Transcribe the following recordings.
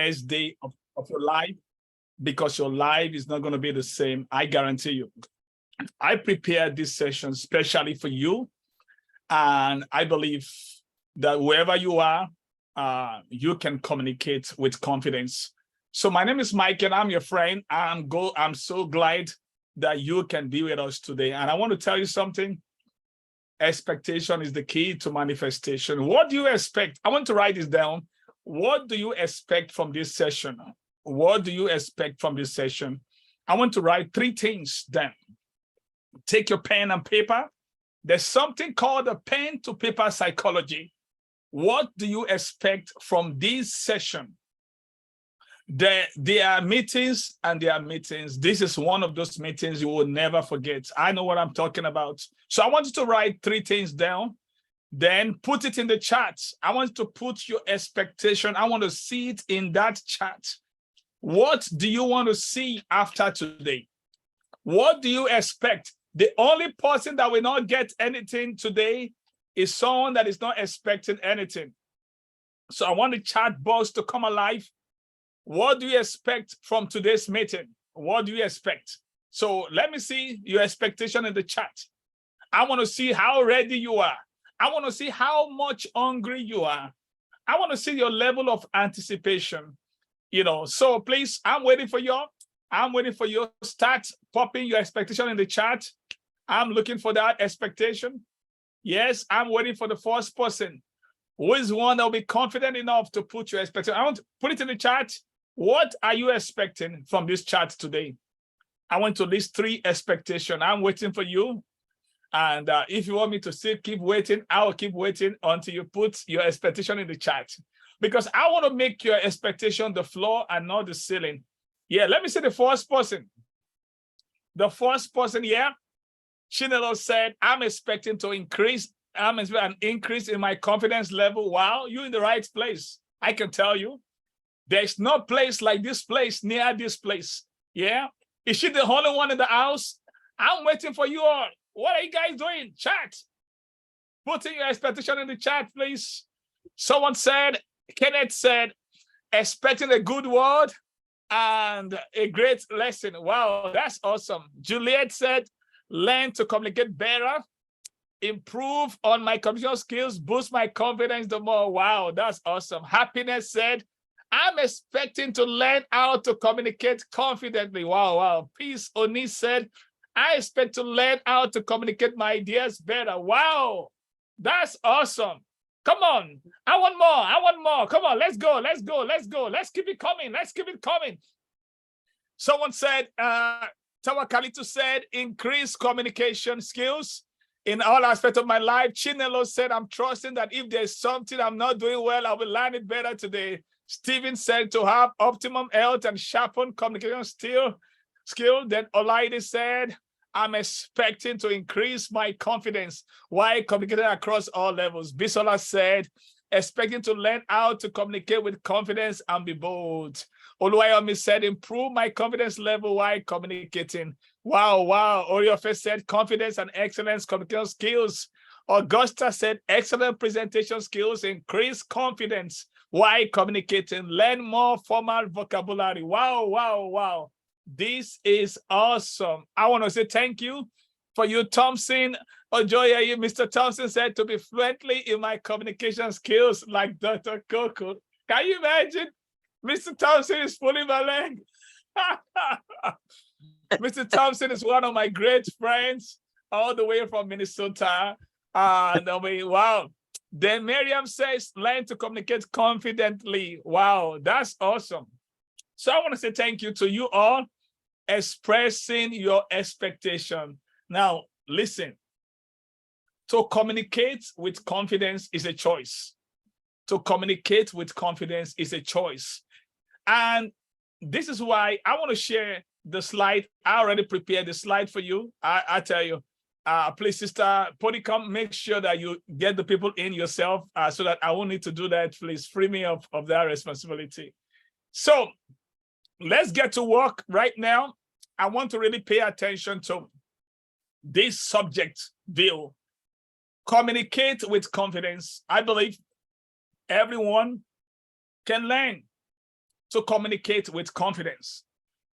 best day of your life, because your life is not going to be the same. I guarantee you. I prepared this session specially for you. And I believe that wherever you are, you can communicate with confidence. So my name is Mike and I'm your friend. I'm so glad that you can be with us today. And I want to tell you something. Expectation is the key to manifestation. What do you expect? I want to write this down. What do you expect from this session? What do you expect from this session? I want to write 3 things down. Take your pen and paper. There's something called the pen to paper psychology. What do you expect from this session? There are meetings and there are meetings. This is one of those meetings you will never forget. I know what I'm talking about. So I want you to write 3 things down, then put it in the chat. I want you to put your expectation. I want to see it in that chat. What do you want to see after today? What do you expect? The only person that will not get anything today is someone that is not expecting anything. So I want the chat box to come alive. What do you expect from today's meeting? What do you expect? So let me see your expectation in the chat. I want to see how ready you are. I want to see how much hungry you are. I want to see your level of anticipation. So please, I'm waiting for you. I'm waiting for you. Start popping your expectation in the chat. I'm looking for that expectation. Yes, I'm waiting for the first person. Who is one that will be confident enough to put your expectation? I want to put it in the chat. What are you expecting from this chat today? I want to list 3 expectations. I'm waiting for you. And if you want me to still keep waiting, I will keep waiting until you put your expectation in the chat. Because I want to make your expectation the floor and not the ceiling. Yeah, let me see the first person. The first person here, Chinelo said, I'm expecting to increase. I'm expecting an increase in my confidence level. Wow, you're in the right place. I can tell you. There's no place like this place near this place. Yeah. Is she the only one in the house? I'm waiting for you all. What are you guys doing? Chat. Putting your expectation in the chat, please. Someone said, Kenneth said, expecting a good word and a great lesson. Wow, that's awesome. Juliet said, learn to communicate better, improve on my communication skills, boost my confidence the more. Wow, that's awesome. Happiness said, I'm expecting to learn how to communicate confidently. Wow, wow. Peace Oni said, I expect to learn how to communicate my ideas better. Wow, that's awesome. Come on. I want more. I want more. Come on, let's go. Let's go. Let's go. Let's keep it coming. Let's keep it coming. Someone said, Tawakalito said, increase communication skills in all aspects of my life. Chinelo said, I'm trusting that if there's something I'm not doing well, I will learn it better today. Stephen said to have optimum health and sharpen communication skill. Then Olaide said, I'm expecting to increase my confidence while communicating across all levels. Bisola said, expecting to learn how to communicate with confidence and be bold. Oluwayomi said, improve my confidence level while communicating. Wow, wow. Oriofe said, confidence and excellence communication skills. Augusta said, excellent presentation skills, increase confidence while communicating, learn more formal vocabulary. Wow, wow, wow. This is awesome. I want to say thank you for you, Thompson. Ojoya, Mr. Thompson said to be fluently in my communication skills like Dr. Coco. Can you imagine? Mr. Thompson is pulling my leg. Mr. Thompson is one of my great friends all the way from Minnesota. And I mean, wow. Then Miriam says, learn to communicate confidently. Wow, that's awesome. So I want to say thank you to you all expressing your expectation. Now, listen, to communicate with confidence is a choice. To communicate with confidence is a choice. And this is why I want to share the slide. I already prepared the slide for you. I tell you, please, Sister Podicom, make sure that you get the people in yourself so that I won't need to do that. Please free me of that responsibility. So let's get to work right now. I want to really pay attention to this subject view. Communicate with confidence. I believe everyone can learn to communicate with confidence.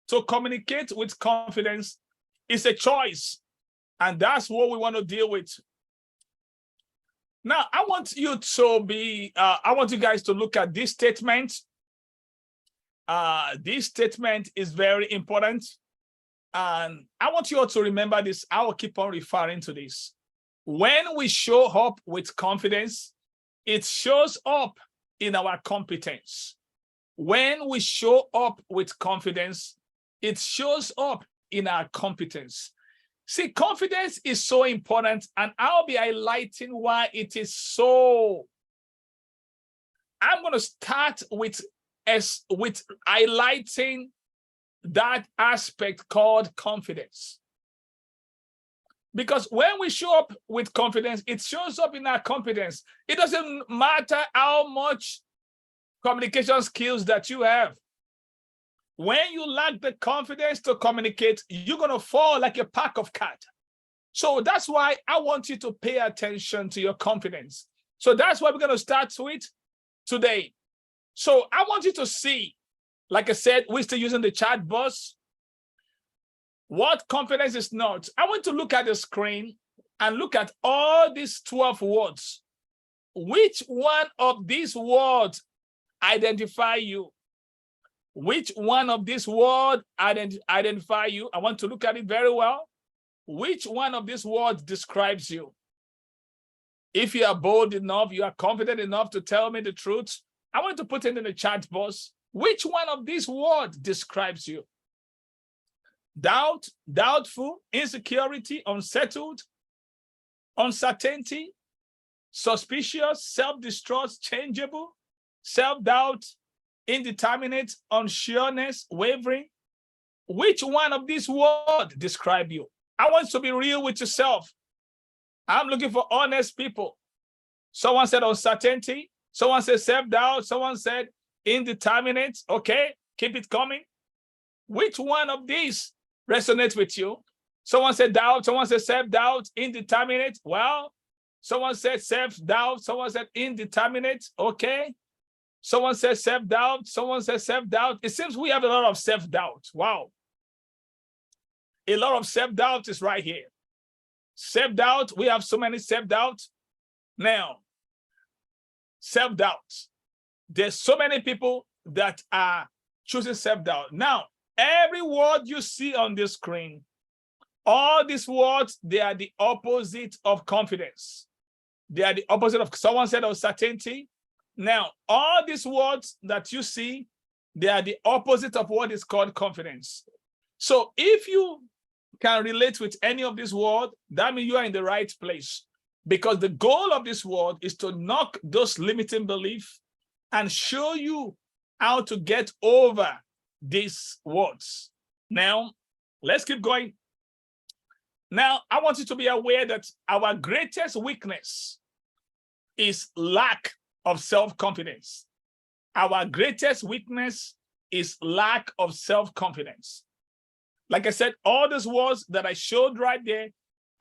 To communicate with confidence is a choice, and that's what we want to deal with. Now, I want you guys to look at this statement. This statement is very important, and I want you all to remember this. I will keep on referring to this. When we show up with confidence, it shows up in our competence. When we show up with confidence, it shows up in our competence. See, confidence is so important, and I'll be highlighting why it is so. I'm going to start with highlighting that aspect called confidence. Because when we show up with confidence, it shows up in our competence. It doesn't matter how much communication skills that you have. When you lack the confidence to communicate, you're going to fall like a pack of cards. So that's why I want you to pay attention to your confidence. So that's what we're going to start with today. So I want you to see, like I said, we're still using the chat box. What confidence is not. I want to look at the screen and look at all these 12 words. Which one of these words identify you? Which one of these words identify you? I want to look at it very well. Which one of these words describes you? If you are bold enough, you are confident enough to tell me the truth, I want to put it in the chat box. Which one of these words describes you? Doubt, doubtful, insecurity, unsettled, uncertainty, suspicious, self-distrust, changeable, self-doubt, indeterminate, unsureness, wavering. Which one of these words describe you? I want you to be real with yourself. I'm looking for honest people. Someone said uncertainty. Someone said self-doubt. Someone said indeterminate. Okay, keep it coming. Which one of these resonates with you? Someone said doubt. Someone said self-doubt, indeterminate. Well, someone said self-doubt. Someone said indeterminate. Okay. Someone says self-doubt. Someone says self-doubt. It seems we have a lot of self-doubt. Wow. A lot of self-doubt is right here. Self-doubt. We have so many self-doubt. Now, self-doubt. There's so many people that are choosing self-doubt. Now, every word you see on this screen, all these words, they are the opposite of confidence. They are the opposite of, someone said uncertainty. Now, all these words that you see, they are the opposite of what is called confidence. So if you can relate with any of these words, that means you are in the right place. Because the goal of this word is to knock those limiting beliefs and show you how to get over these words. Now, let's keep going. Now, I want you to be aware that our greatest weakness is lack of self-confidence. Our greatest weakness is lack of self-confidence. Like I said, all those words that I showed right there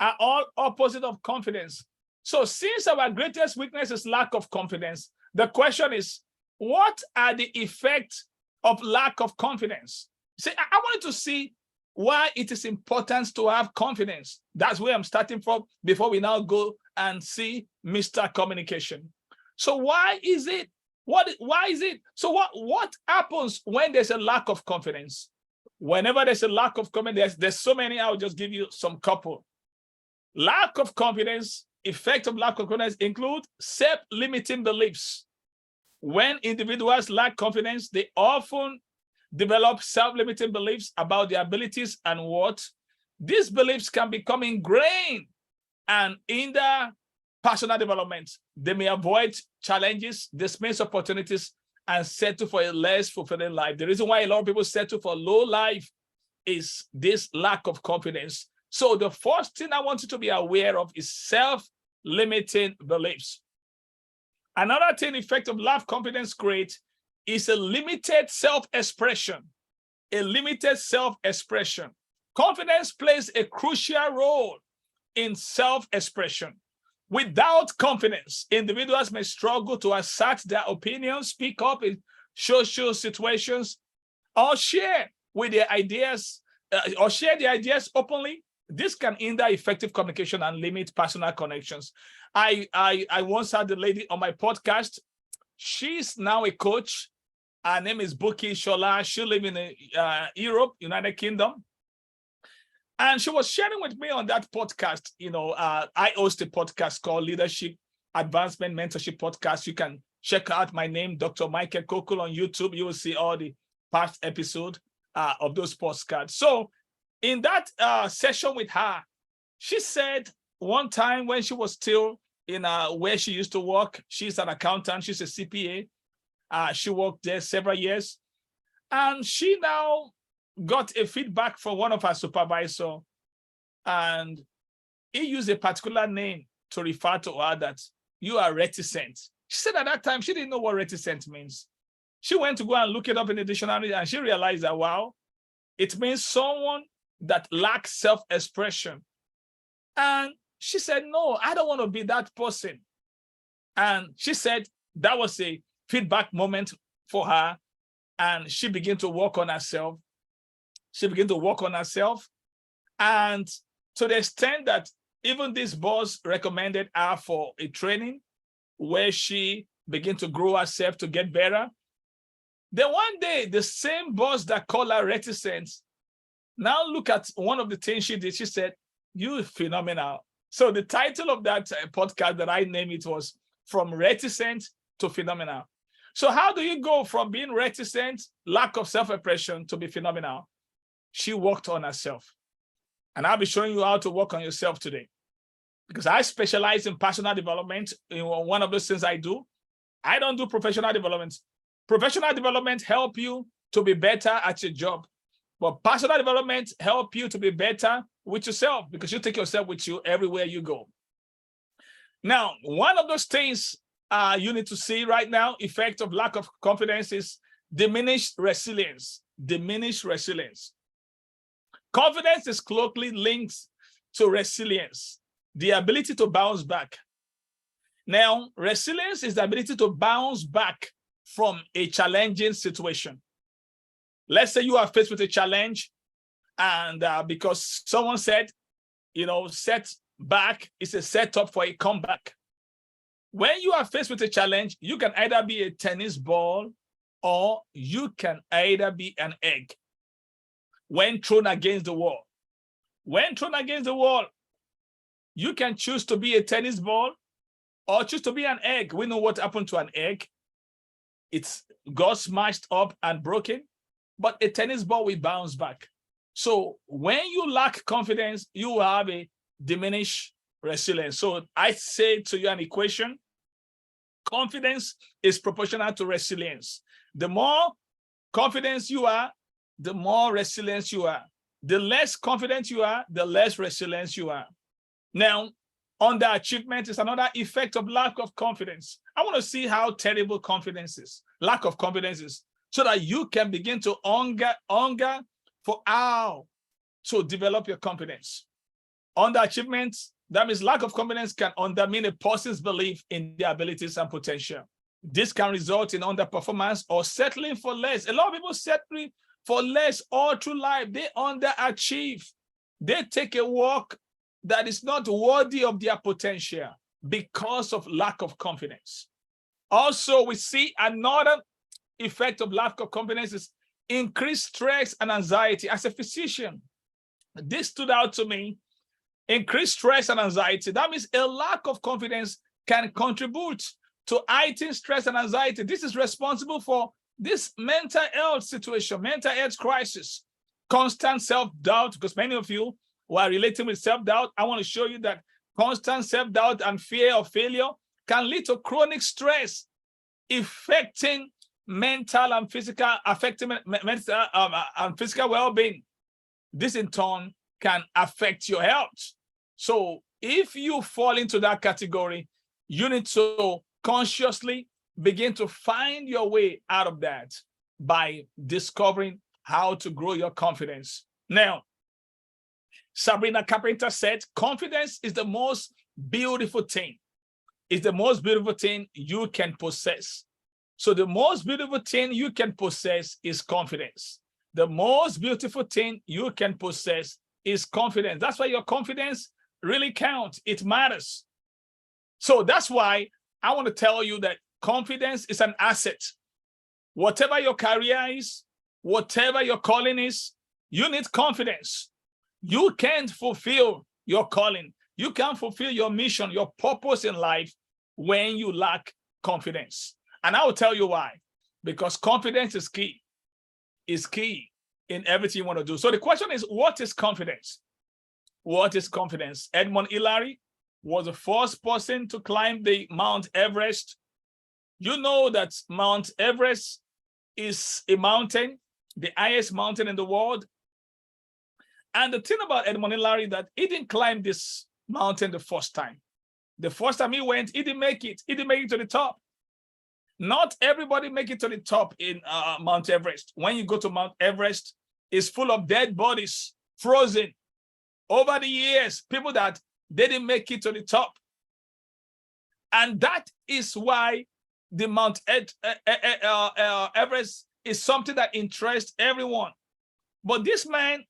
are all opposite of confidence. So since our greatest weakness is lack of confidence, the question is, what are the effects of lack of confidence? See, I wanted to see why it is important to have confidence. That's where I'm starting from before we now go and see Mr. Communication. So why is it? Why is it? So what happens when there's a lack of confidence? Whenever there's a lack of confidence, there's so many, I'll just give you some couple. Lack of confidence, effect of lack of confidence include self-limiting beliefs. When individuals lack confidence, they often develop self-limiting beliefs about their abilities and worth. These beliefs can become ingrained and in their personal development. They may avoid challenges, dismiss opportunities, and settle for a less fulfilling life. The reason why a lot of people settle for low life is this lack of confidence. So the first thing I want you to be aware of is self-limiting beliefs. Another thing effect of lack of confidence creates is a limited self-expression. A limited self-expression. Confidence plays a crucial role in self-expression. Without confidence, individuals may struggle to assert their opinions, speak up, social situations, or share with their ideas, or share their ideas openly. This can hinder effective communication and limit personal connections. I once had a lady on my podcast. She's now a coach. Her name is Buki Shola. She lives in Europe, United Kingdom. And she was sharing with me on that podcast. I host a podcast called Leadership Advancement Mentorship Podcast. You can check out my name, Dr. Michael Kokul, on YouTube. You will see all the past episodes of those podcasts. So in that session with her, she said one time when she was still in where she used to work, she's an accountant, she's a CPA. She worked there several years. And she now got a feedback from one of her supervisors. And he used a particular name to refer to her, that you are reticent. She said at that time, she didn't know what reticent means. She went to go and look it up in the dictionary, and she realized that, wow, it means someone that lacks self-expression. And she said, no, I don't want to be that person. And she said that was a feedback moment for her. And she began to work on herself. And to the extent that even this boss recommended her for a training where she began to grow herself to get better. Then one day, the same boss that called her reticent, now look at one of the things she did. She said, "You phenomenal." So the title of that podcast that I named it was From Reticent to Phenomenal. So how do you go from being reticent, lack of self-expression, to be phenomenal? She worked on herself. And I'll be showing you how to work on yourself today. Because I specialize in personal development. One of those things I do. I don't do professional development. Professional development help you to be better at your job. But personal development help you to be better with yourself, because you take yourself with you everywhere you go. Now, one of those things you need to see right now, effect of lack of confidence, is diminished resilience. Diminished resilience. Confidence is closely linked to resilience, the ability to bounce back. Now, resilience is the ability to bounce back from a challenging situation. Let's say you are faced with a challenge, and because someone said, set back is a setup for a comeback. When you are faced with a challenge, you can either be a tennis ball or you can either be an egg when thrown against the wall. When thrown against the wall, you can choose to be a tennis ball or choose to be an egg. We know what happened to an egg. It's got smashed up and broken, but a tennis ball will bounce back. So when you lack confidence, you will have a diminished resilience. So I say to you an equation: confidence is proportional to resilience. The more confidence you are, the more resilience you are. The less confident you are, the less resilience you are. Now, underachievement is another effect of lack of confidence. I want to see how terrible confidence is, lack of confidence is, so that you can begin to hunger for how to develop your confidence. Underachievement, that means lack of confidence, can undermine a person's belief in their abilities and potential. This can result in underperformance or settling for less. A lot of people settle for less all through life. They underachieve. They take a walk that is not worthy of their potential because of lack of confidence. Also, we see another effect of lack of confidence is increased stress and anxiety. As a physician, this stood out to me. Increased stress and anxiety. That means a lack of confidence can contribute to heightened stress and anxiety. This is responsible for this mental health situation, mental health crisis, constant self-doubt, because many of you who are relating with self-doubt, I want to show you that constant self-doubt and fear of failure can lead to chronic stress, affecting mental and physical, well-being. This in turn can affect your health. So if you fall into that category, you need to consciously begin to find your way out of that by discovering how to grow your confidence. Now, Sabrina Carpenter said, confidence is the most beautiful thing. It's the most beautiful thing you can possess. So the most beautiful thing you can possess is confidence. The most beautiful thing you can possess is confidence. That's why your confidence really counts. It matters. So that's why I want to tell you that confidence is an asset. Whatever your career is, whatever your calling is, you need confidence. You can't fulfill your calling. You can't fulfill your mission, your purpose in life when you lack confidence. And I will tell you why. Because confidence is key. Is key in everything you want to do. So the question is, what is confidence? What is confidence? Edmund Hillary was the first person to climb the Mount Everest. You know that Mount Everest is a mountain, the highest mountain in the world. And the thing about Edmund Hillary that he didn't climb this mountain the first time. The first time he went, he didn't make it. He didn't make it to the top. Not everybody make it to the top in Mount Everest. When you go to Mount Everest, it's full of dead bodies, frozen. Over the years, people that didn't make it to the top. And that is why the Mount Everest is something that interests everyone. But this man,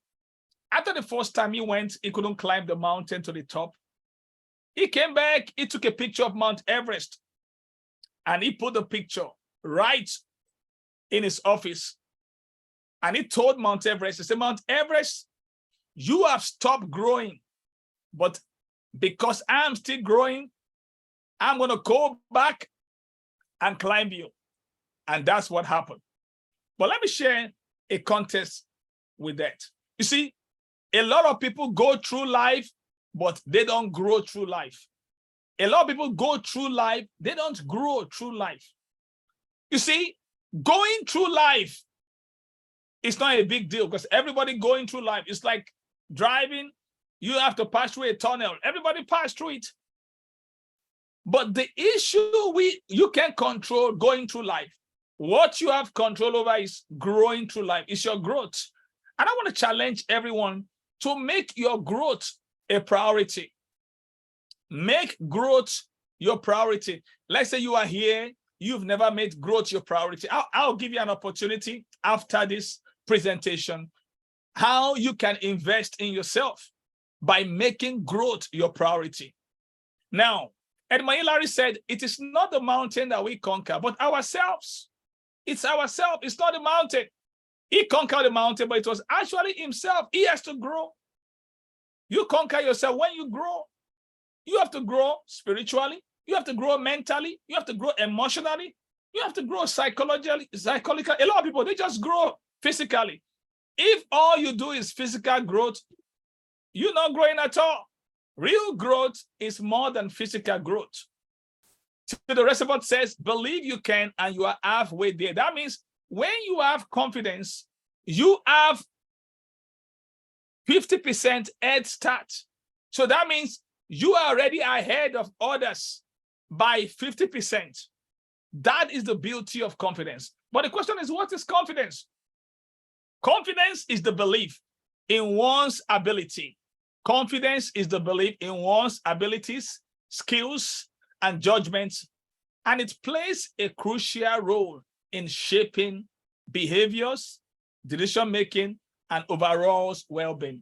after the first time he went, he couldn't climb the mountain to the top. He came back, he took a picture of Mount Everest, and he put the picture right in his office. And he told Mount Everest, he said, Mount Everest, you have stopped growing, but because I'm still growing, I'm going to go back and climb you. And that's what happened. But let me share a context with that. You see, a lot of people go through life, but they don't grow through life. A lot of people go through life, they don't grow through life. You see, going through life is not a big deal because everybody going through life, it's like driving, you have to pass through a tunnel. Everybody pass through it. But the issue you can control going through life. What you have control over is growing through life. It's your growth. And I want to challenge everyone to make your growth a priority. Make growth your priority. Let's say you are here, you've never made growth your priority. I'll give you an opportunity after this presentation, how you can invest in yourself by making growth your priority. Now, Edmund Hillary said, it is not the mountain that we conquer, but ourselves. It's ourselves. It's not the mountain. He conquered the mountain, but it was actually himself. He has to grow. You conquer yourself when you grow. You have to grow spiritually. You have to grow mentally. You have to grow emotionally. You have to grow psychologically. A lot of people, they just grow physically. If all you do is physical growth, you're not growing at all. Real growth is more than physical growth. So the recipe says, believe you can, and you are halfway there. That means when you have confidence, you have 50% head start. So that means you are already ahead of others by 50%. That is the beauty of confidence. But the question is, what is confidence? Confidence is the belief in one's ability. Confidence is the belief in one's abilities, skills, and judgments, and it plays a crucial role in shaping behaviors, decision-making, and overall well-being.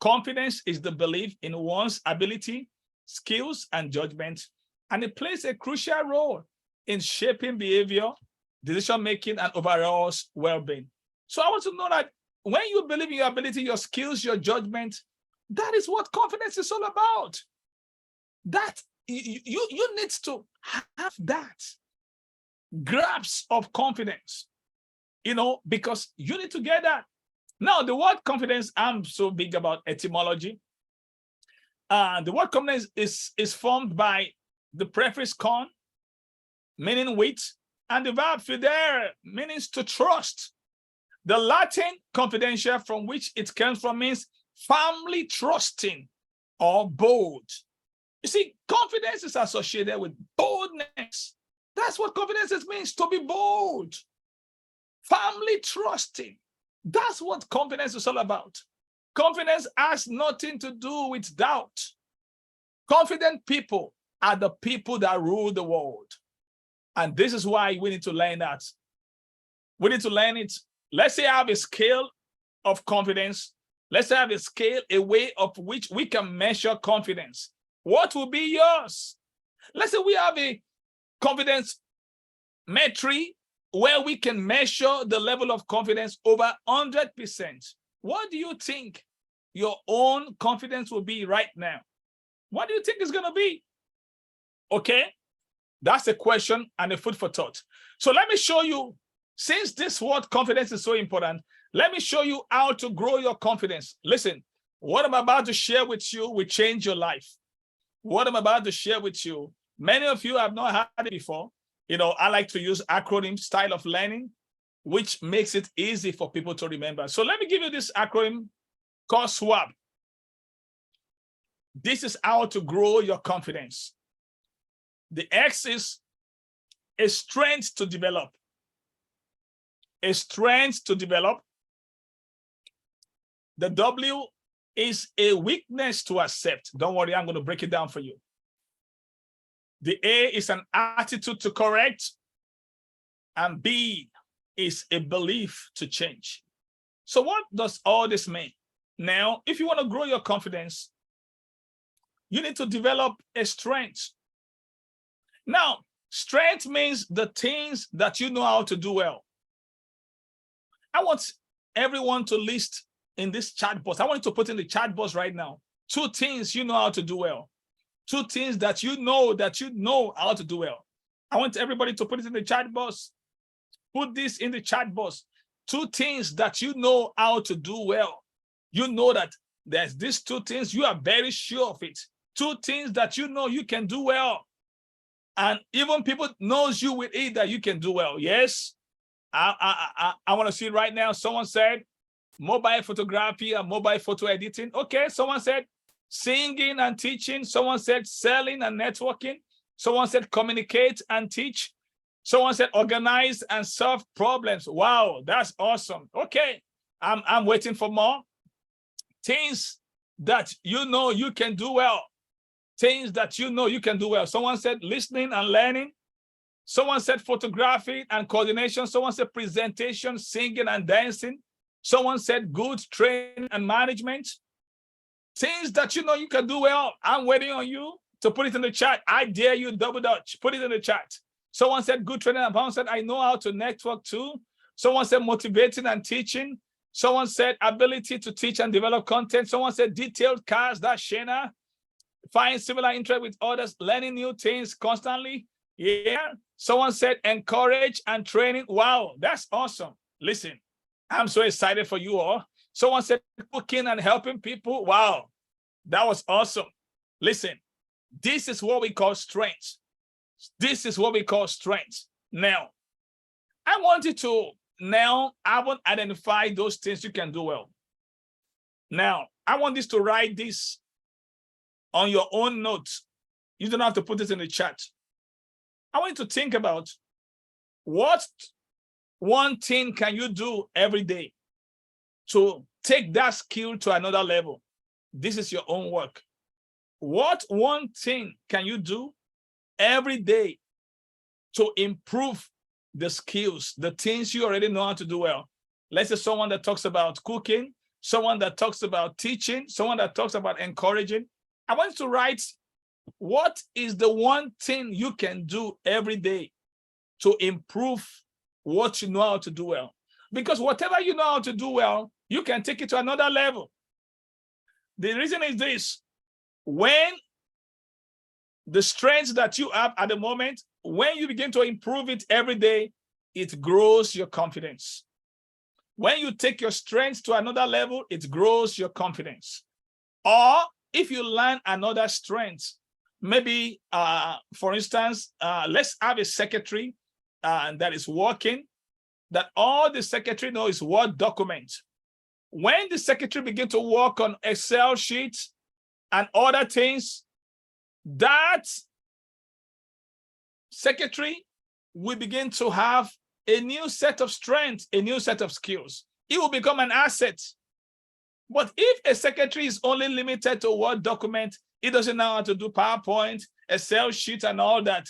Confidence is the belief in one's ability, skills, and judgment, and it plays a crucial role in shaping behavior, decision-making, and overall well-being. So I want to know that when you believe in your ability, your skills, your judgment, that is what confidence is all about. That you need to have that grasp of confidence, because you need to get that. Now, the word confidence, I'm so big about etymology. The word confidence is formed by the prefix con, meaning with, and the verb fidere, meaning to trust. The Latin confidential, from which it comes from, means firmly trusting or bold. You see, confidence is associated with boldness. That's what confidence means, to be bold. Firmly trusting. That's what confidence is all about. Confidence has nothing to do with doubt. Confident people are the people that rule the world. And this is why we need to learn that. We need to learn it. Let's say I have a scale of confidence. Let's say I have a scale, a way of which we can measure confidence. What will be yours? Let's say we have a confidence metric where we can measure the level of confidence over 100%. What do you think your own confidence will be right now? What do you think it's going to be? Okay, that's a question and a food for thought. So let me show you, since this word confidence is so important, let me show you how to grow your confidence. Listen, what I'm about to share with you will change your life. What I'm about to share with you, many of you have not heard it before. You know, I like to use acronym style of learning, which makes it easy for people to remember. So let me give you this acronym called SWAP. This is how to grow your confidence. The X is a strength to develop. A strength to develop. The W is a weakness to accept. Don't worry, I'm going to break it down for you. The A is an attitude to correct. And B is a belief to change. So what does all this mean? Now, if you want to grow your confidence, you need to develop a strength. Now, strength means the things that you know how to do well. I want everyone to list in this chat box. I want you to put in the chat box right now 2 things you know how to do well. 2 things that you know how to do well. I want everybody to put it in the chat box. Put this in the chat box. 2 things that you know how to do well. You know that there's these 2 things, you are very sure of it. 2 things that you know you can do well. And even people knows you with it that you can do well. Yes, I want to see it right now. Someone said mobile photography and mobile photo editing. Okay, someone said singing and teaching. Someone said selling and networking. Someone said communicate and teach. Someone said organize and solve problems. Wow, that's awesome. Okay, I'm waiting for more things that you know you can do well. Things that you know you can do well. Someone said listening and learning. Someone said photography and coordination. Someone said presentation, singing and dancing. Someone said good training and management. Things that you know you can do well. I'm waiting on you to put it in the chat. I dare you, double dutch. Put it in the chat. Someone said good training and someone said I know how to network too. Someone said motivating and teaching. Someone said ability to teach and develop content. Someone said detailed cars. That's Shana. Find similar interest with others, learning new things constantly. Yeah. Someone said encourage and training. Wow, that's awesome. Listen, I'm so excited for you all. Someone said cooking and helping people. Wow, that was awesome. Listen, this is what we call strength. This is what we call strength. Now, I want you to identify those things you can do well. Now, I want this to write this on your own notes. You don't have to put it in the chat. I want you to think about what one thing can you do every day to take that skill to another level. This is your own work. What one thing can you do every day to improve the skills, the things you already know how to do well? Let's say someone that talks about cooking, someone that talks about teaching, someone that talks about encouraging. I want you to write, what is the one thing you can do every day to improve what you know how to do well? Because whatever you know how to do well, you can take it to another level. The reason is this: when the strength that you have at the moment, when you begin to improve it every day, it grows your confidence. When you take your strength to another level, it grows your confidence. Or if you learn another strength, maybe, for instance, let's have a secretary that is working, that all the secretary knows is Word document. When the secretary begins to work on Excel sheets and other things, that secretary will begin to have a new set of strengths, a new set of skills. It will become an asset. But if a secretary is only limited to Word document, he doesn't know how to do PowerPoint, Excel sheet, and all that,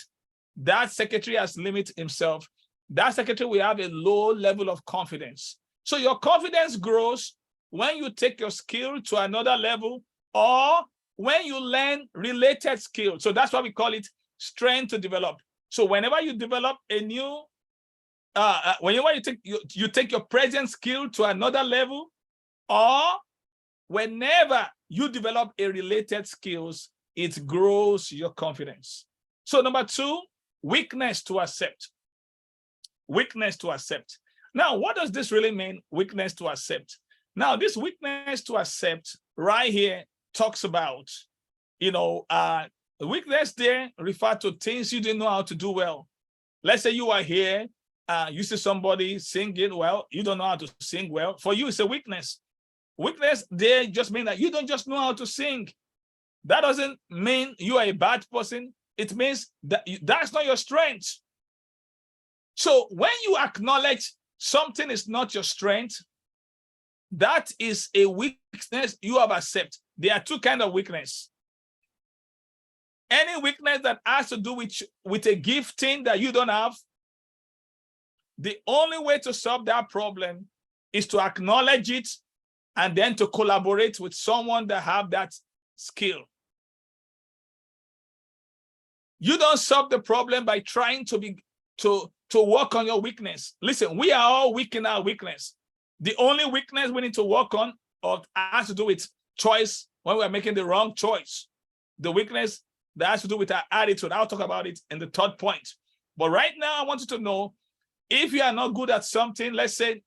that secretary has limited himself, that secretary will have a low level of confidence. So your confidence grows when you take your skill to another level, or when you learn related skills. So that's why we call it strength to develop. So whenever you develop a new, whenever you take your present skill to another level, or whenever you develop a related skills, it grows your confidence. So number 2, weakness to accept. Weakness to accept. Now, what does this really mean, weakness to accept? Now, this weakness to accept right here talks about, weakness there refer to things you didn't know how to do well. Let's say you are here, you see somebody singing well, you don't know how to sing well. For you, it's a weakness. Weakness there just means that you don't just know how to sing. That doesn't mean you are a bad person. It means that that's not your strength. So when you acknowledge something is not your strength, that is a weakness you have accepted. There are 2 kinds of weakness. Any weakness that has to do with a gifting that you don't have, the only way to solve that problem is to acknowledge it and then to collaborate with someone that have that skill. You don't solve the problem by trying to work on your weakness. Listen, we are all weak in our weakness. The only weakness we need to work on has to do with choice, when we're making the wrong choice. The weakness that has to do with our attitude. I'll talk about it in the 3rd point. But right now, I want you to know, if you are not good at something, let's say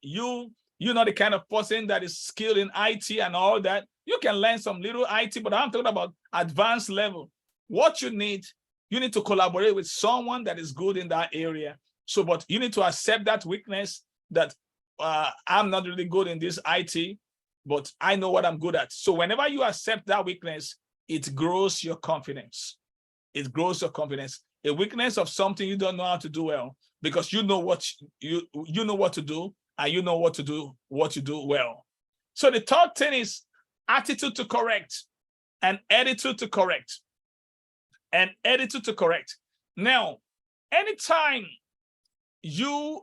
you're not the kind of person that is skilled in IT and all that, you can learn some little IT, but I'm talking about advanced level. What you need to collaborate with someone that is good in that area. So, but you need to accept that weakness, that I'm not really good in this IT, but I know what I'm good at. So whenever you accept that weakness, it grows your confidence. It grows your confidence. A weakness of something you don't know how to do well, because you know what you know what to do, and you know what you do well. So the 3rd thing is attitude to correct and attitude to correct. And attitude to correct. Now, anytime you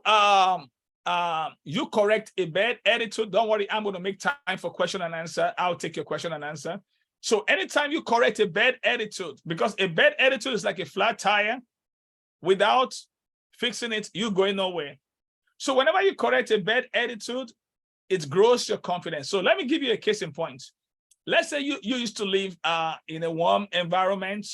correct a bad attitude, don't worry, I'm going to make time for question and answer. I'll take your question and answer. So anytime you correct a bad attitude, because a bad attitude is like a flat tire, without fixing it, you're going nowhere. So whenever you correct a bad attitude, it grows your confidence. So let me give you a case in point. Let's say you used to live in a warm environment.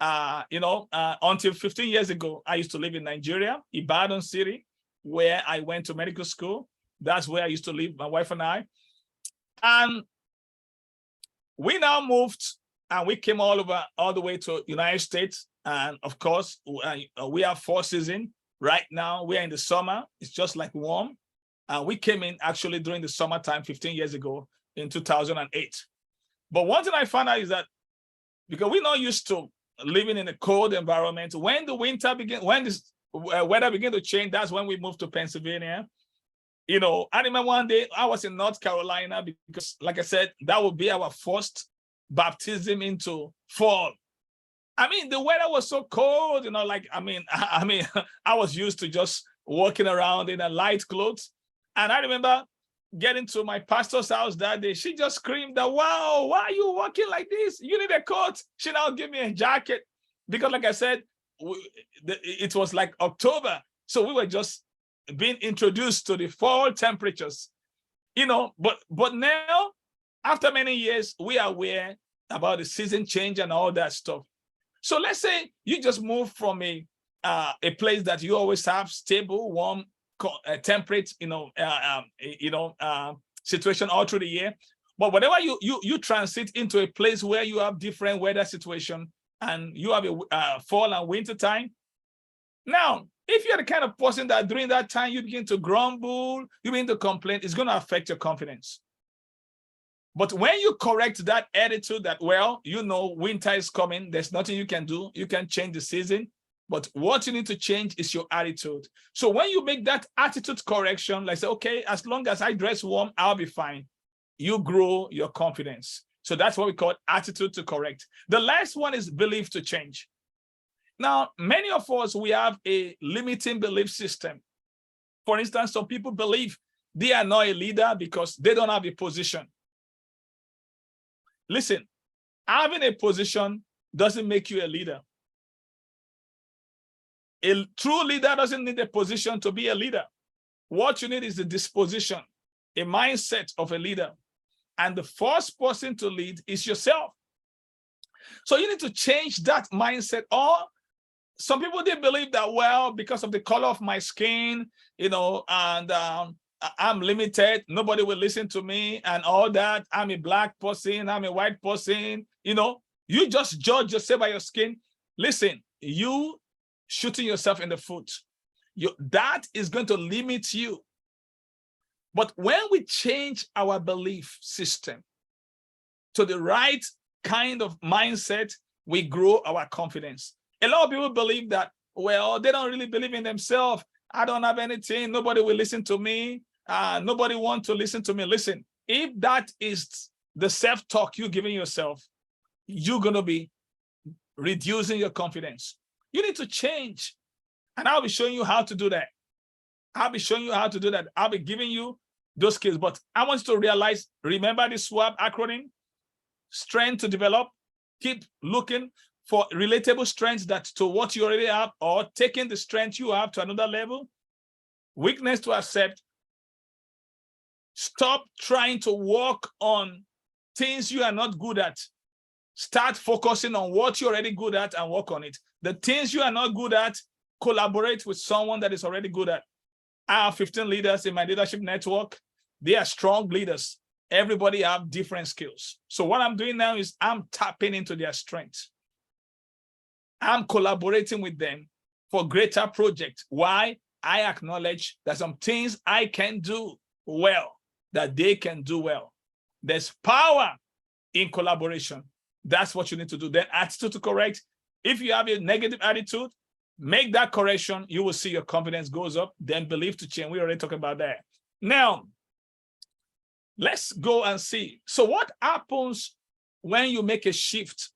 Until 15 years ago, I used to live in Nigeria, Ibadan City, where I went to medical school. That's where I used to live, my wife and I. And we now moved, and we came all the way to United States. And of course, we have 4 seasons. Right now, we are in the summer. It's just like warm. We came in actually during the summertime 15 years ago in 2008. But one thing I found out is that, because we're not used to living in a cold environment, when the winter begins, when this weather begins to change, that's when we moved to Pennsylvania. I remember one day I was in North Carolina, because, like I said, that would be our first baptism into fall. I mean, the weather was so cold, I was used to just walking around in a light clothes. And I remember getting to my pastor's house that day. She just screamed that, "Wow, why are you walking like this? You need a coat." She now gave me a jacket, because, like I said, it was like October. So we were just being introduced to the fall temperatures, but now, after many years, we are aware about the season change and all that stuff. So let's say you just move from a place that you always have stable, warm, temperate, situation all through the year. But whenever you transit into a place where you have different weather situation, and you have a fall and winter time, now, if you're the kind of person that during that time you begin to grumble, you begin to complain, it's going to affect your confidence. But when you correct that attitude that, winter is coming, there's nothing you can do, you can change the season, but what you need to change is your attitude. So when you make that attitude correction, like say, okay, as long as I dress warm, I'll be fine, you grow your confidence. So that's what we call attitude to correct. The last one is belief to change. Now, many of us, we have a limiting belief system. For instance, some people believe they are not a leader because they don't have a position. Listen, having a position doesn't make you a leader. A true leader doesn't need a position to be a leader. What you need is the disposition, a mindset of a leader. And the first person to lead is yourself. So you need to change that mindset. Or some people, they believe that, well, because of the color of my skin, and I'm limited, nobody will listen to me and all that. I'm a black person, I'm a white person, you just judge yourself by your skin. Listen, you shooting yourself in the foot, that is going to limit you. But when we change our belief system to the right kind of mindset, we grow our confidence. A lot of people believe that, well, they don't really believe in themselves. I don't have anything. Nobody will listen to me. Nobody wants to listen to me. Listen, if that is the self-talk you're giving yourself, you're going to be reducing your confidence. You need to change. And I'll be showing you how to do that. I'll be showing you how to do that. I'll be giving you those skills. But I want you to realize, remember the SWAP acronym: strength to develop, keep looking for relatable strengths that to what you already have, or taking the strength you have to another level. Weakness to accept. Stop trying to work on things you are not good at. Start focusing on what you're already good at and work on it. The things you are not good at, collaborate with someone that is already good at. I have 15 leaders in my leadership network. They are strong leaders. Everybody have different skills. So what I'm doing now is I'm tapping into their strengths. I'm collaborating with them for greater projects. Why? I acknowledge that some things I can do well, that they can do well. There's power in collaboration. That's what you need to do. Then attitude to correct. If you have a negative attitude, make that correction. You will see your confidence goes up. Then belief to change. We already talked about that. Now, let's go and see. So what happens when you make a shift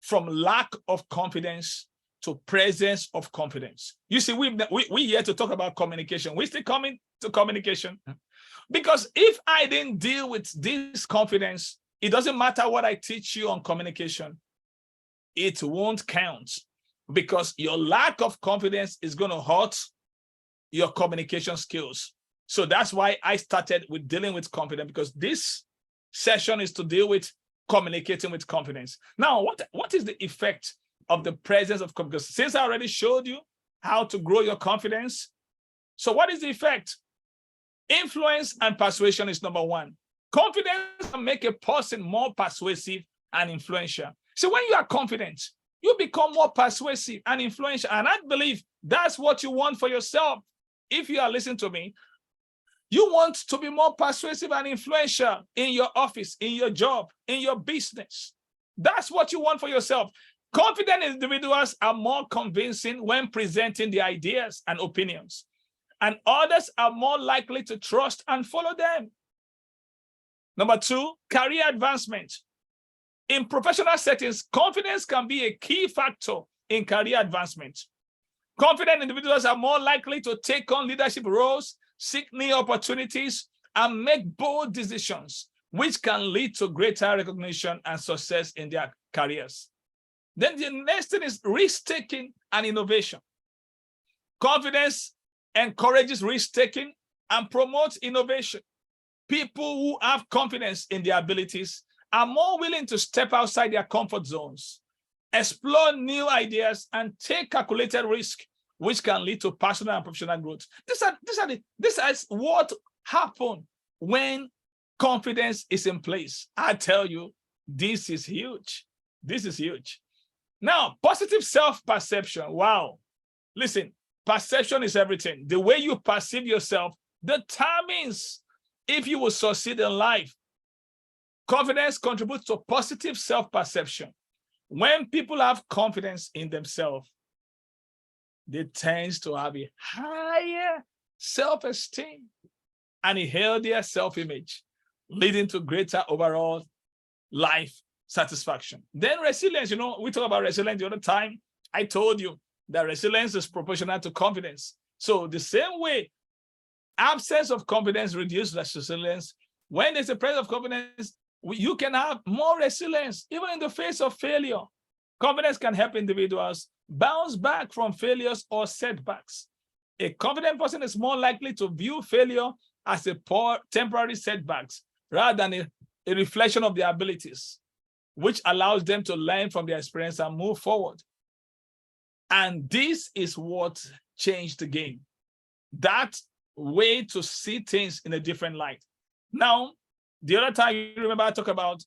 from lack of confidence to presence of confidence? You see, we here to talk about communication. We're still coming to communication. Because if I didn't deal with this confidence, it doesn't matter what I teach you on communication. It won't count, because your lack of confidence is going to hurt your communication skills. So that's why I started with dealing with confidence, because this session is to deal with communicating with confidence. Now, what is the effect of the presence of confidence? Since I already showed you how to grow your confidence, so what is the effect? Influence and persuasion is number one. Confidence can make a person more persuasive and influential. So when you are confident, you become more persuasive and influential. And I believe that's what you want for yourself. If you are listening to me, you want to be more persuasive and influential in your office, in your job, in your business. That's what you want for yourself. Confident individuals are more convincing when presenting their ideas and opinions, and others are more likely to trust and follow them. Number two, career advancement. In professional settings, confidence can be a key factor in career advancement. Confident individuals are more likely to take on leadership roles, seek new opportunities, and make bold decisions, which can lead to greater recognition and success in their careers. Then the next thing is risk-taking and innovation. Confidence encourages risk-taking and promotes innovation. People who have confidence in their abilities are more willing to step outside their comfort zones, explore new ideas, and take calculated risk, which can lead to personal and professional growth. This is what happens when confidence is in place. I tell you, this is huge. This is huge. Now, positive self-perception. Wow. Listen, perception is everything. The way you perceive yourself determines if you will succeed in life. Confidence contributes to positive self-perception. When people have confidence in themselves, they tend to have a higher self-esteem and a healthier self-image, leading to greater overall life satisfaction. Then resilience, we talked about resilience the other time. I told you that resilience is proportional to confidence. So the same way, absence of confidence reduces resilience. When there's a presence of confidence, you can have more resilience, even in the face of failure. Confidence can help individuals bounce back from failures or setbacks. A confident person is more likely to view failure as a temporary setbacks rather than a reflection of their abilities, which allows them to learn from their experience and move forward. And this is what changed the game. That way to see things in a different light. Now, the other time, you remember I talked about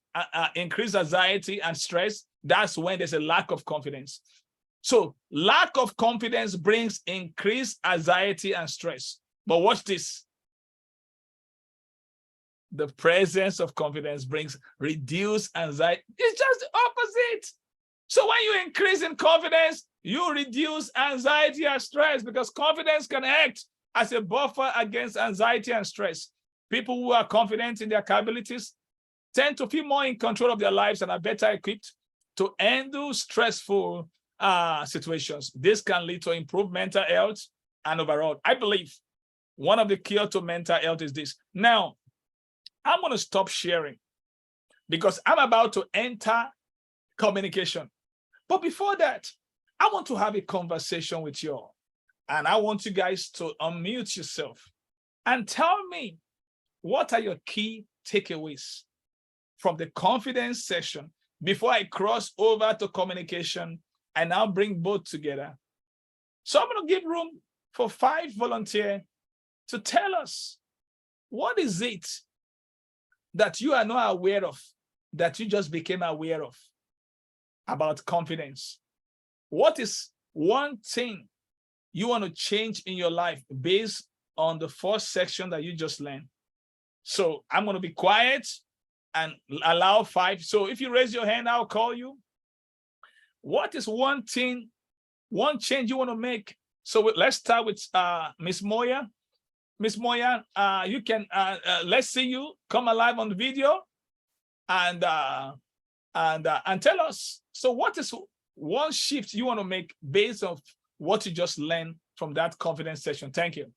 increased anxiety and stress. That's when there's a lack of confidence. So lack of confidence brings increased anxiety and stress. But watch this. The presence of confidence brings reduced anxiety. It's just the opposite. So when you increase in confidence, you reduce anxiety and stress, because confidence can act as a buffer against anxiety and stress. People who are confident in their capabilities tend to feel more in control of their lives and are better equipped to handle stressful situations. This can lead to improved mental health and overall. I believe one of the keys to mental health is this. Now, I'm going to stop sharing because I'm about to enter communication. But before that, I want to have a conversation with you all. And I want you guys to unmute yourself and tell me, what are your key takeaways from the confidence session before I cross over to communication and now bring both together? So I'm going to give room for 5 volunteers to tell us, what is it that you are not aware of, that you just became aware of about confidence? What is one thing you want to change in your life based on the first section that you just learned? So I'm going to be quiet and allow 5. So if you raise your hand, I'll call you. What is one thing, one change you want to make? So let's start with Miss Moya. Miss Moya, you can, let's see you come alive on the video and tell us. So what is one shift you want to make based on what you just learned from that confidence session? Thank you.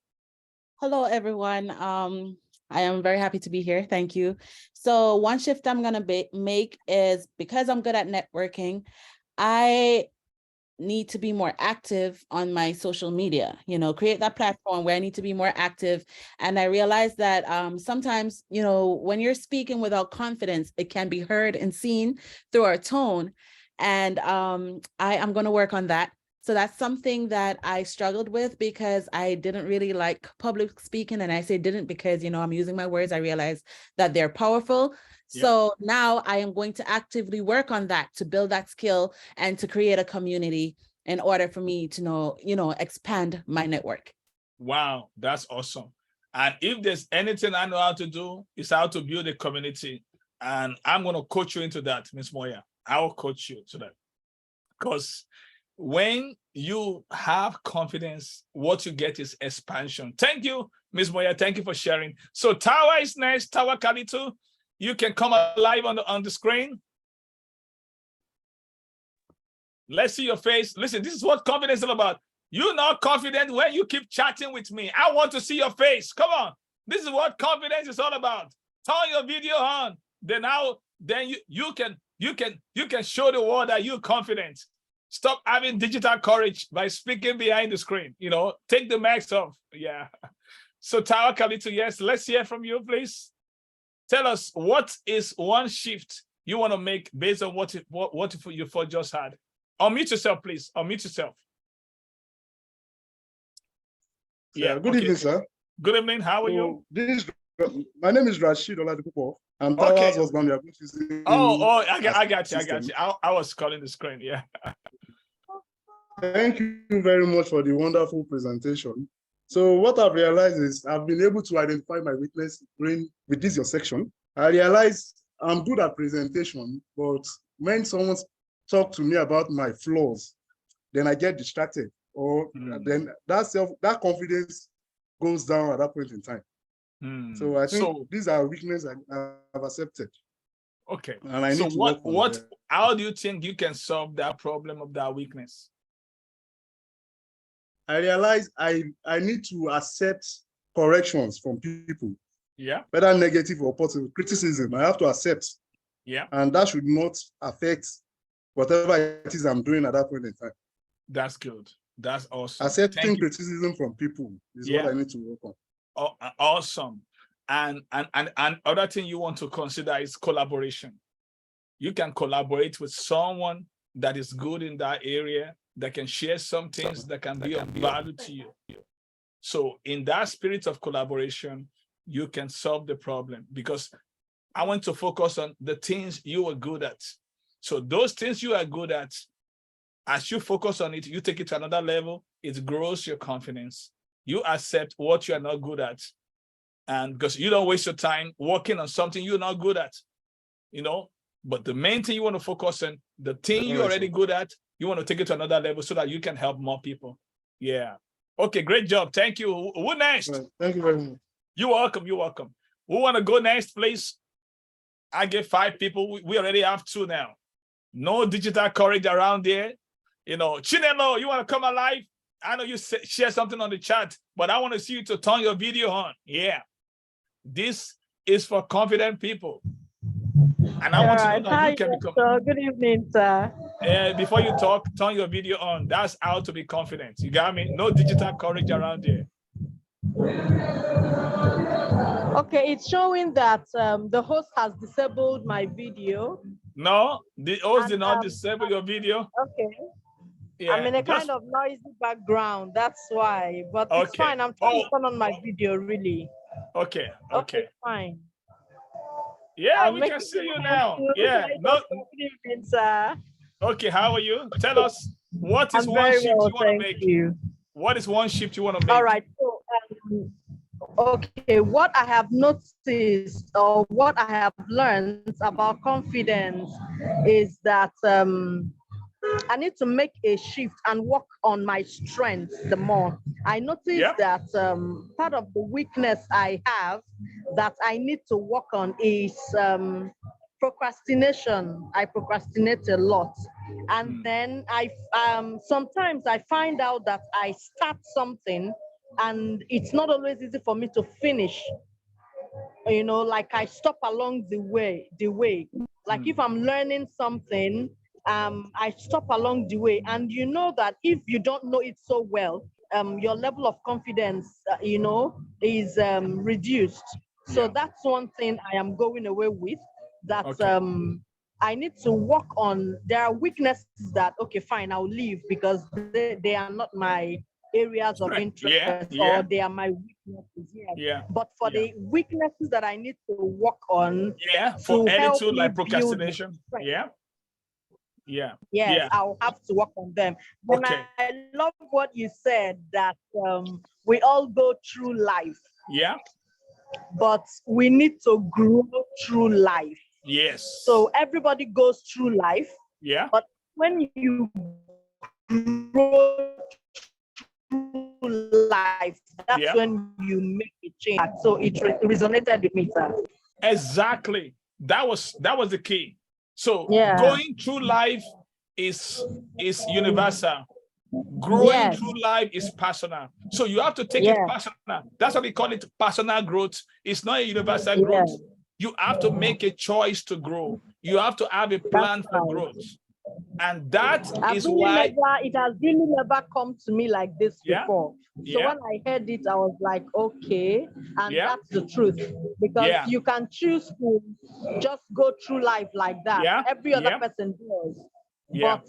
Hello, everyone. I am very happy to be here. Thank you. So one shift I'm going to make is, because I'm good at networking, I need to be more active on my social media, create that platform where I need to be more active. And I realized that sometimes, when you're speaking without confidence, it can be heard and seen through our tone. And I am going to work on that. So that's something that I struggled with because I didn't really like public speaking. And I say didn't because, I'm using my words. I realized that they're powerful. Yeah. So now I am going to actively work on that, to build that skill and to create a community in order for me to expand my network. Wow, that's awesome. And if there's anything I know how to do, it's how to build a community. And I'm going to coach you into that, Ms. Moya. I will coach you to that. Because when you have confidence, what you get is expansion. Thank you, Ms. Moya. Thank you for sharing. So Tawa is next. Tawa Kalitu, you can come alive on the screen. Let's see your face. Listen, this is what confidence is all about. You're not confident when you keep chatting with me. I want to see your face. Come on. This is what confidence is all about. Turn your video on. Then you can show the world that you're confident. Stop having digital courage by speaking behind the screen. Take the mask off. Yeah. So Tawa Kalitu, yes, let's hear from you, please. Tell us, what is one shift you want to make based on what you just had? Unmute yourself, please. Unmute yourself. Yeah. Good evening, sir. Good evening. How are you? My name is Rashid Oladipupo. I'm Tawa's husband. I got you. I was calling the screen. Yeah. Thank you very much for the wonderful presentation. So what I've realized is I've been able to identify my weakness with this your section. I realized I'm good at presentation, but when someone talks to me about my flaws, then I get distracted, or then that confidence goes down at that point in time. So I think these are weaknesses I've accepted. Okay. And I need to work on how do you think you can solve that problem of that weakness? I realized I need to accept corrections from people, Yeah. whether negative or positive criticism. I have to accept. Yeah. And that should not affect whatever it is I'm doing at that point in time. That's good. That's awesome. Accepting criticism from people is what I need to work on. Oh, awesome. And other thing you want to consider is collaboration. You can collaborate with someone that is good in that area, that can share some things that can be of value to you. So in that spirit of collaboration, you can solve the problem, because I want to focus on the things you are good at. So those things you are good at, as you focus on it, you take it to another level, it grows your confidence. You accept what you are not good at. And because you don't waste your time working on something you're not good at, you know, but the main thing you want to focus on, the thing you're already good at, you want to take it to another level so that you can help more people. Yeah. Okay, great job. Thank you. Who next? Right. Thank you very much. You're welcome. You're welcome. Who want to go next, please? I get 5 people. We already have 2 now. No digital courage around there. You know, Chinelo, you want to come alive? I know you share something on the chat, but I want to see you to turn your video on. Yeah. This is for confident people. And I want to know that you can become. So good evening, sir. Before you talk, turn your video on. That's how to be confident. You got me? No digital courage around here. Okay, it's showing that the host has disabled my video. No, the host did not disable your video. Okay. Yeah, I'm in a kind of noisy background. That's why. But it's fine. I'm trying to turn on my video, really. Okay. Fine. Yeah, we can see you now. Yeah. No. Good evening, sir. Okay, how are you? Tell us, what is one shift you want to make? What is one shift you want to make? All right. So, okay, what I have noticed or what I have learned about confidence is that I need to make a shift and work on my strengths the more. I noticed that part of the weakness I have that I need to work on is procrastination. I procrastinate a lot. And then I sometimes I find out that I start something and it's not always easy for me to finish. You know, like I stop along the way. Like if I'm learning something, I stop along the way. And you know that if you don't know it so well, your level of confidence, you know, is reduced. So that's one thing I am going away with, that I need to work on. There are weaknesses that, okay, fine, I'll leave because they are not my areas of interest, or they are my weaknesses. But for the weaknesses that I need to work on, for attitude like procrastination, I'll have to work on them. And I love what you said, that we all go through life, but we need to grow through life. So everybody goes through life, but when you grow through life, that's when you make a change. So it resonated with me, sir. Exactly. That was the key. So going through life is universal. Growing through life is personal. So you have to take it personal. That's why we call it personal growth. It's not a universal growth. You have to make a choice to grow. You have to have a plan for growth. And that is why it has really never come to me like this before. So when I heard it, I was like, okay, and that's the truth. Because you can choose to just go through life like that. Every other person does. But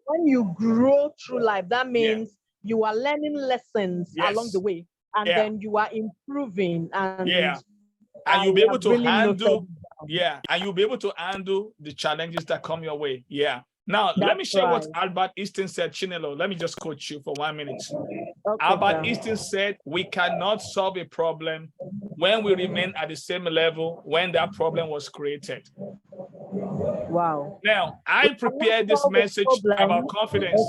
when you grow through life, that means you are learning lessons along the way, and then you are improving, and you'll be able to handle and you'll be able to handle the challenges that come your way. Now, let me share what Albert Einstein said. Chinelo, let me just quote you for 1 minute. Albert Einstein said, we cannot solve a problem when we remain at the same level when that problem was created. Wow. Now, I prepared this message about confidence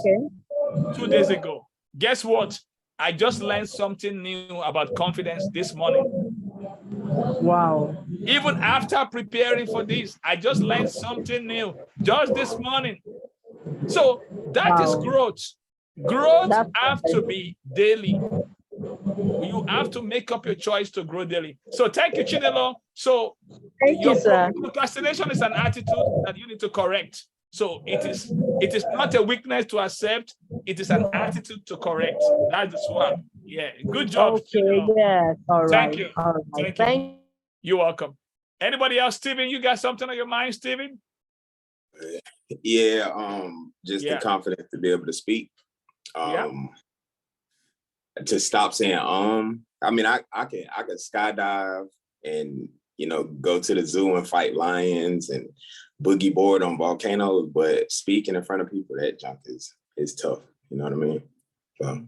2 days ago. Guess what? I just learned something new about confidence this morning. Wow. Even after preparing for this, I just learned something new just this morning. So that is growth. Growth That's have to be daily. You have to make up your choice to grow daily. So thank you, Chinelo. So Thank you, sir. procrastination is an attitude that you need to correct. So it is not a weakness to accept. It is an attitude to correct. That's the swap. Yeah, good job. Okay, Chinelo. yes, all right. Thank you. All right. Thank you. Thank You're welcome. Anybody else, Steven? You got something on your mind, Steven? Yeah, just Yeah. the confidence to be able to speak. Yeah. To stop saying I mean, I could skydive and go to the zoo and fight lions and boogie board on volcanoes, but speaking in front of people, that junk is tough. You know what I mean? So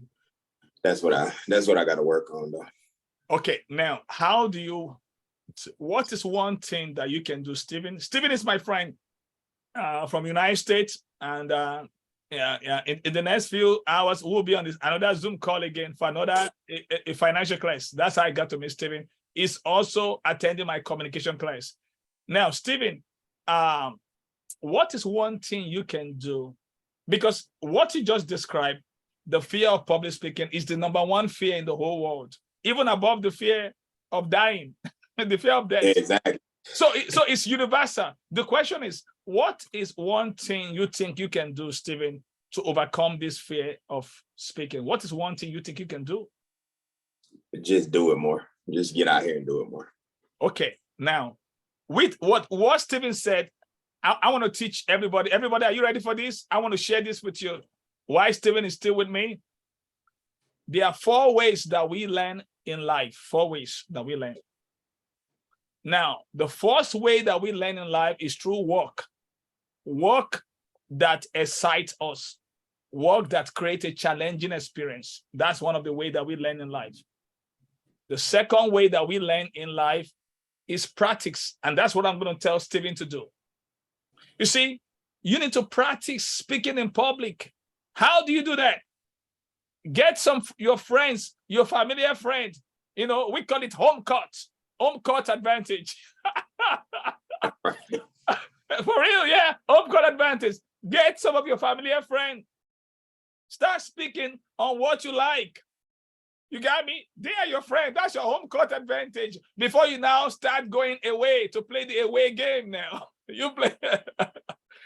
that's what I got to work on though. Okay, now what is one thing that you can do, Steven? Steven is my friend from United States, and in the next few hours we'll be on this another Zoom call again for another a financial class. That's how I got to meet Steven. He's also attending my communication class. Now, Steven, what is one thing you can do? Because what you just described, the fear of public speaking, is the #1 fear in the whole world, even above the fear of dying, the fear of death. Exactly. So it's universal. The question is, what is one thing you think you can do, Steven, to overcome this fear of speaking? What is one thing you think you can do? Just do it more. Just get out here and do it more. Okay, now, with what Steven said, I want to teach everybody. Everybody, are you ready for this? I want to share this with you. Why Steven is still with me? There are 4 ways that we learn in life. 4 ways that we learn. Now, the first way that we learn in life is through work. Work that excites us. Work that creates a challenging experience. That's one of the ways that we learn in life. The second way that we learn in life is practice. And that's what I'm going to tell Steven to do. You see, you need to practice speaking in public. How do you do that? Get your friends, your familiar friends. We call it home court advantage. For real, yeah, home court advantage. Get some of your familiar friends. Start speaking on what you like. You got me? They are your friend. That's your home court advantage. Before you now start going away to play the away game now. You play.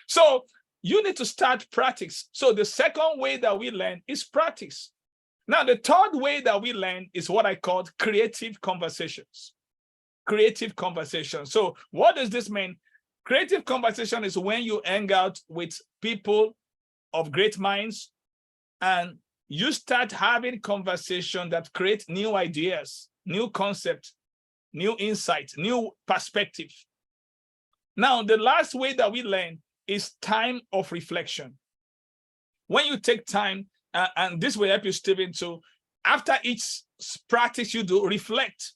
So you need to start practice. So the second way that we learn is practice. Now, the third way that we learn is what I call creative conversations. Creative conversation. So what does this mean? Creative conversation is when you hang out with people of great minds and you start having conversation that create new ideas, new concepts, new insights, new perspective. Now, the last way that we learn is time of reflection. When you take time, and this will help you, Steven, too, after each practice you do, reflect.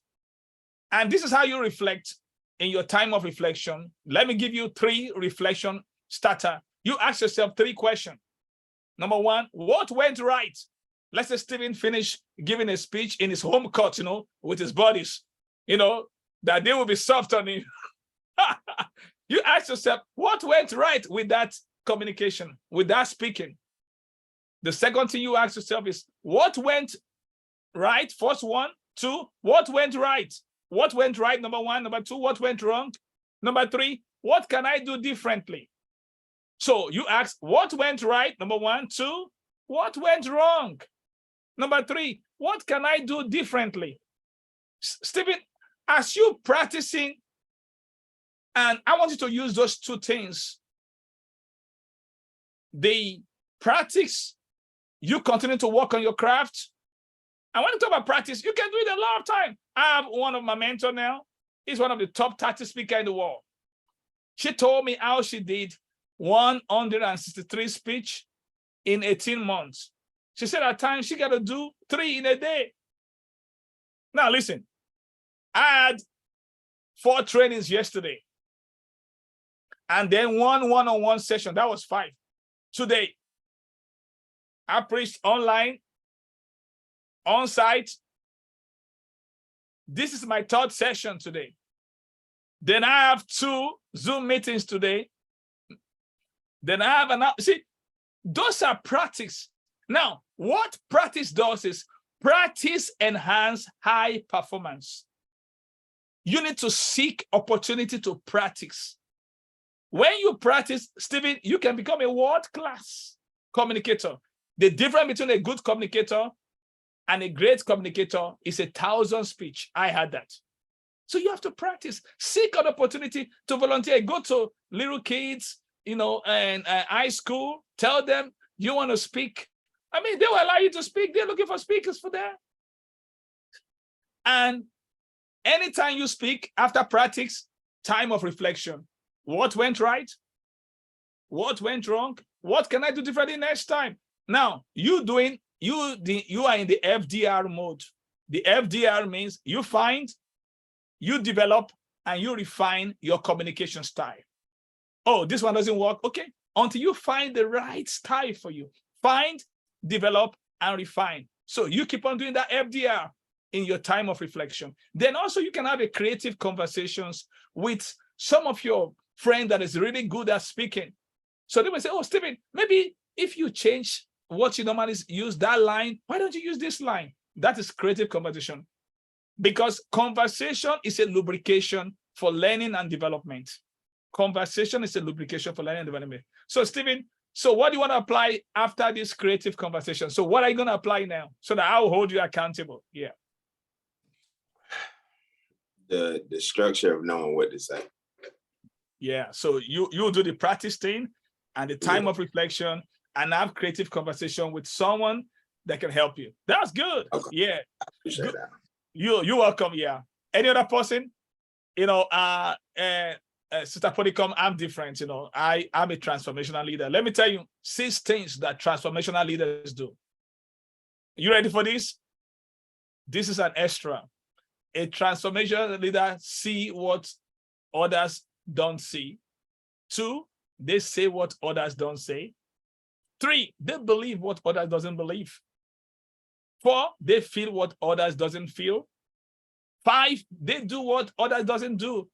And this is how you reflect in your time of reflection. Let me give you 3 reflection starter. You ask yourself 3 questions. Number 1, what went right? Let's say Steven finished giving a speech in his home court, with his buddies, that they will be soft on him. You ask yourself, what went right with that communication, with that speaking? The second thing you ask yourself is, what went right? First 1, 2, what went right? What went right, number 1. Number 2, what went wrong? Number 3, what can I do differently? So you ask, what went right? Number 1, 2, what went wrong? Number 3, what can I do differently? Steven, as you practicing, and I want you to use those 2 things. The practice, you continue to work on your craft. And when you talk about practice, you can do it a lot of time. I have one of my mentors now. He's one of the top 30 speakers in the world. She told me how she did 163 speech in 18 months. She said at times she got to do 3 in a day. Now listen, I had 4 trainings yesterday. And then 1 one-on-one session, that was 5. Today, I preached online, on site. This is my 3rd session today. Then I have 2 Zoom meetings today. Then I have see, those are practice. Now, what practice does is practice enhance high performance. You need to seek opportunity to practice. When you practice, Stephen, you can become a world-class communicator. The difference between a good communicator and a great communicator is 1,000 speech. I had that. So you have to practice. Seek an opportunity to volunteer. Go to little kids, and high school. Tell them you want to speak. I mean, they will allow you to speak. They're looking for speakers for that. And anytime you speak, after practice, time of reflection. What went right? What went wrong? What can I do differently next time? Now, you are in the FDR mode. The FDR means you find, you develop, and you refine your communication style. Oh, this one doesn't work. Okay, until you find the right style for you. Find, develop, and refine. So you keep on doing that FDR in your time of reflection. Then also you can have a creative conversations with some of your friends that is really good at speaking. So they will say, oh, Stephen, maybe if you change what you normally use that line, why don't you use this line? That is creative conversation. Because conversation is a lubrication for learning and development. Conversation is a lubrication for learning and development. So Stephen, so what do you want to apply after this creative conversation? So what are you going to apply now so that I'll hold you accountable? Yeah. The structure of knowing what to say. Yeah, so you do the practice thing and the time of reflection and have creative conversation with someone that can help you. That's good. Okay. Yeah. I appreciate that. You're welcome. Yeah. Any other person? Sister Podicom, I'm different. I'm a transformational leader. Let me tell you 6 things that transformational leaders do. You ready for this? This is an extra. A transformational leader see what others don't see. 2, they say what others don't say. 3, they believe what others doesn't believe. 4, they feel what others doesn't feel. 5, they do what others doesn't do.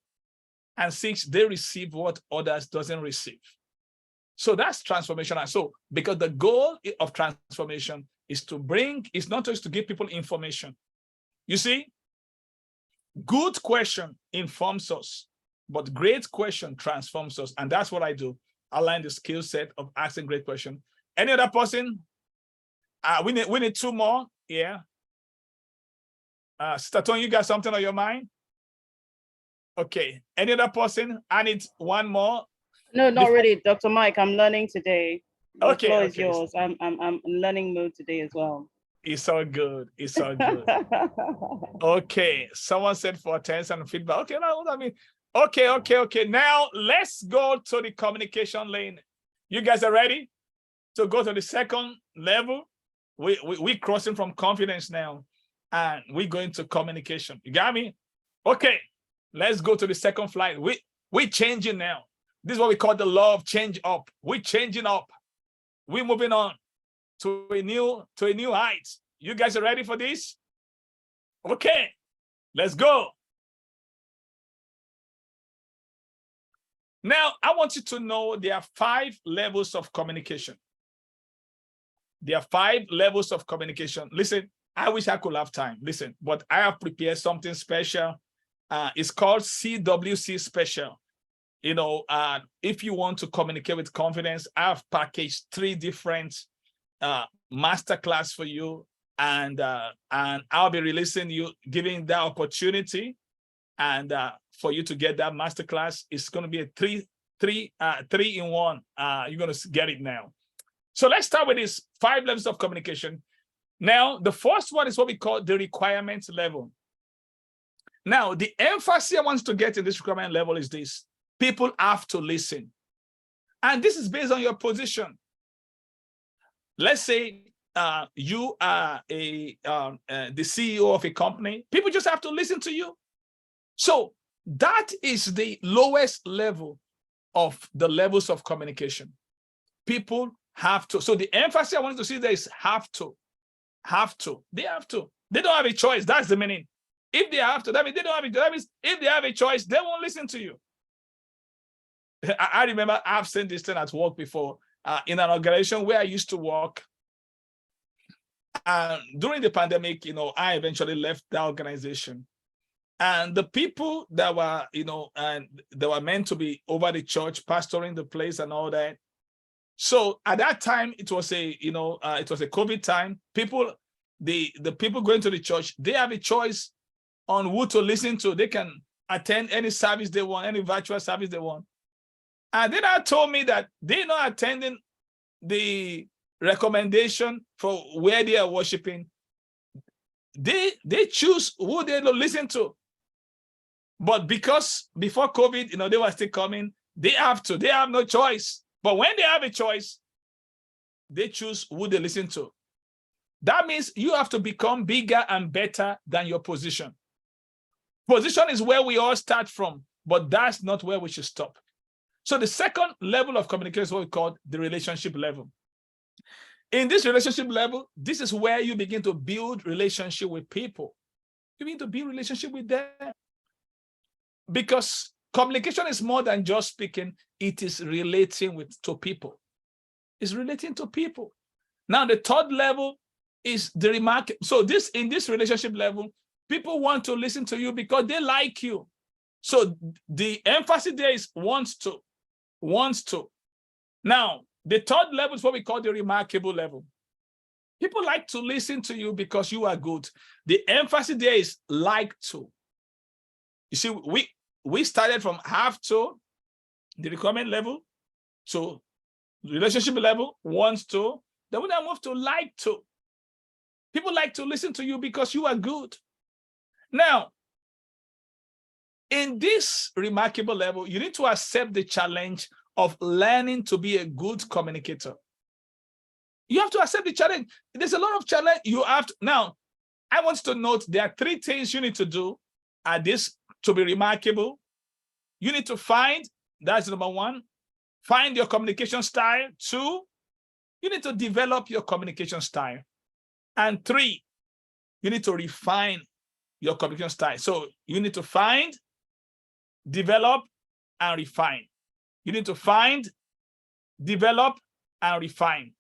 And 6, they receive what others doesn't receive. So that's transformational. So because the goal of transformation is not just to give people information. You see, good question informs us, but great question transforms us. And that's what I do. I learn the skill set of asking great questions. Any other person? We need 2 more. Yeah. Sister Tony, you got something on your mind? Okay. Any other person? I need 1 more. No, not really, Dr. Mike. I'm learning today. The floor is yours. I'm learning mode today as well. It's all good. It's all good. Okay. Someone said for attention and feedback. Okay, now what I mean. Okay. Now let's go to the communication lane. You guys are ready to go to the second level? We're crossing from confidence now, and we're going to communication. You got me? Okay. Let's go to the second flight. We're changing now. This is what we call the law of change up. We're changing up. We're moving on to a new height. You guys are ready for this? Okay, let's go. Now, I want you to know there are 5 levels of communication. There are 5 levels of communication. Listen, I wish I could have time. Listen, but I have prepared something special. It's called CWC Special. If you want to communicate with confidence, I've packaged 3 different masterclass for you, and I'll be releasing you, giving that opportunity, and for you to get that masterclass. It's going to be a 3 in 1. You're going to get it now. So let's start with these 5 levels of communication. Now, the first one is what we call the requirements level. Now, the emphasis I want to get in this requirement level is this: people have to listen. And this is based on your position. Let's say you are the CEO of a company. People just have to listen to you. So that is the lowest level of the levels of communication. People have to. So the emphasis I want to see there is have to. Have to. They have to. They don't have a choice. That's the meaning. If they have to, that means they don't have a choice. That means if they have a choice, they won't listen to you. I remember I've seen this thing at work before. In an organization where I used to work, During the pandemic, I eventually left that organization. And the people that were, and they were meant to be over the church, pastoring the place and all that. So at that time, it was a, it was a COVID time. People, the people going to the church, they have a choice on who to listen to. They can attend any service they want, any virtual service they want. And then told me that they're not attending the recommendation for where they are worshiping. They choose who they listen to. But because before COVID, they were still coming, they have no choice. But when they have a choice, they choose who they listen to. That means you have to become bigger and better than your position. Position is where we all start from, but that's not where we should stop. So the second level of communication is what we call the relationship level. In this relationship level, this is where you begin to build relationship with people. You begin to build relationship with them. Because communication is more than just speaking, it is relating to people. It's relating to people. Now, the third level is the remark. So in this relationship level, people want to listen to you because they like you. So the emphasis there is wants to. Now, the third level is what we call the remarkable level. People like to listen to you because you are good. The emphasis there is like to. You see, we started from have to, the requirement level, so relationship level, wants to, then we now move to like to. People like to listen to you because you are good. Now, in this remarkable level, you need to accept the challenge of learning to be a good communicator. You have to accept the challenge. There's a lot of challenge you have to. Now, I want to note there are 3 things you need to do at this to be remarkable. You need to find, that's number 1, find your communication style. 2, you need to develop your communication style. And 3, you need to refine your communication style. So you need to find, develop, and refine. You need to find, develop, and refine.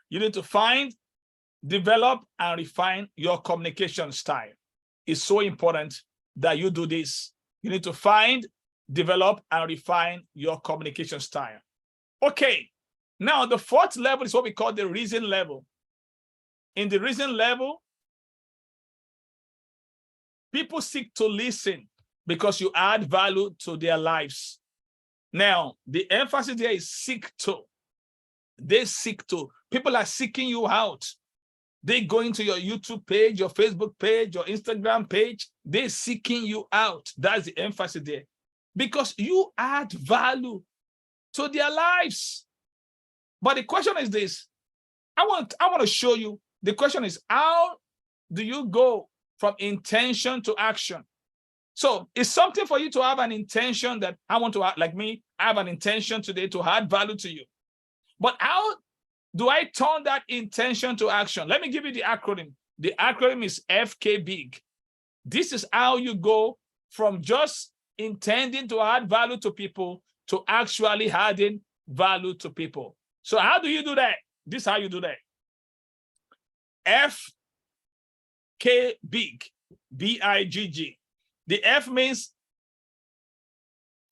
You need to find, develop, and refine your communication style. It's so important that you do this. You need to find, develop, and refine your communication style. Okay, now the 4th level is what we call the reason level. In the reason level, people seek to listen because you add value to their lives. Now, the emphasis there is seek to. They seek to. People are seeking you out. They go into your YouTube page, your Facebook page, your Instagram page. They're seeking you out. That's the emphasis there. Because you add value to their lives. But the question is this. I want to show you. The question is, how do you go from intention to action? So it's something for you to have an intention that I want to, like me, I have an intention today to add value to you. But how do I turn that intention to action? Let me give you the acronym. The acronym is FKBIG. This is how you go from just intending to add value to people to actually adding value to people. So how do you do that? This is how you do that. FKBIG, B-I-G-G. The F means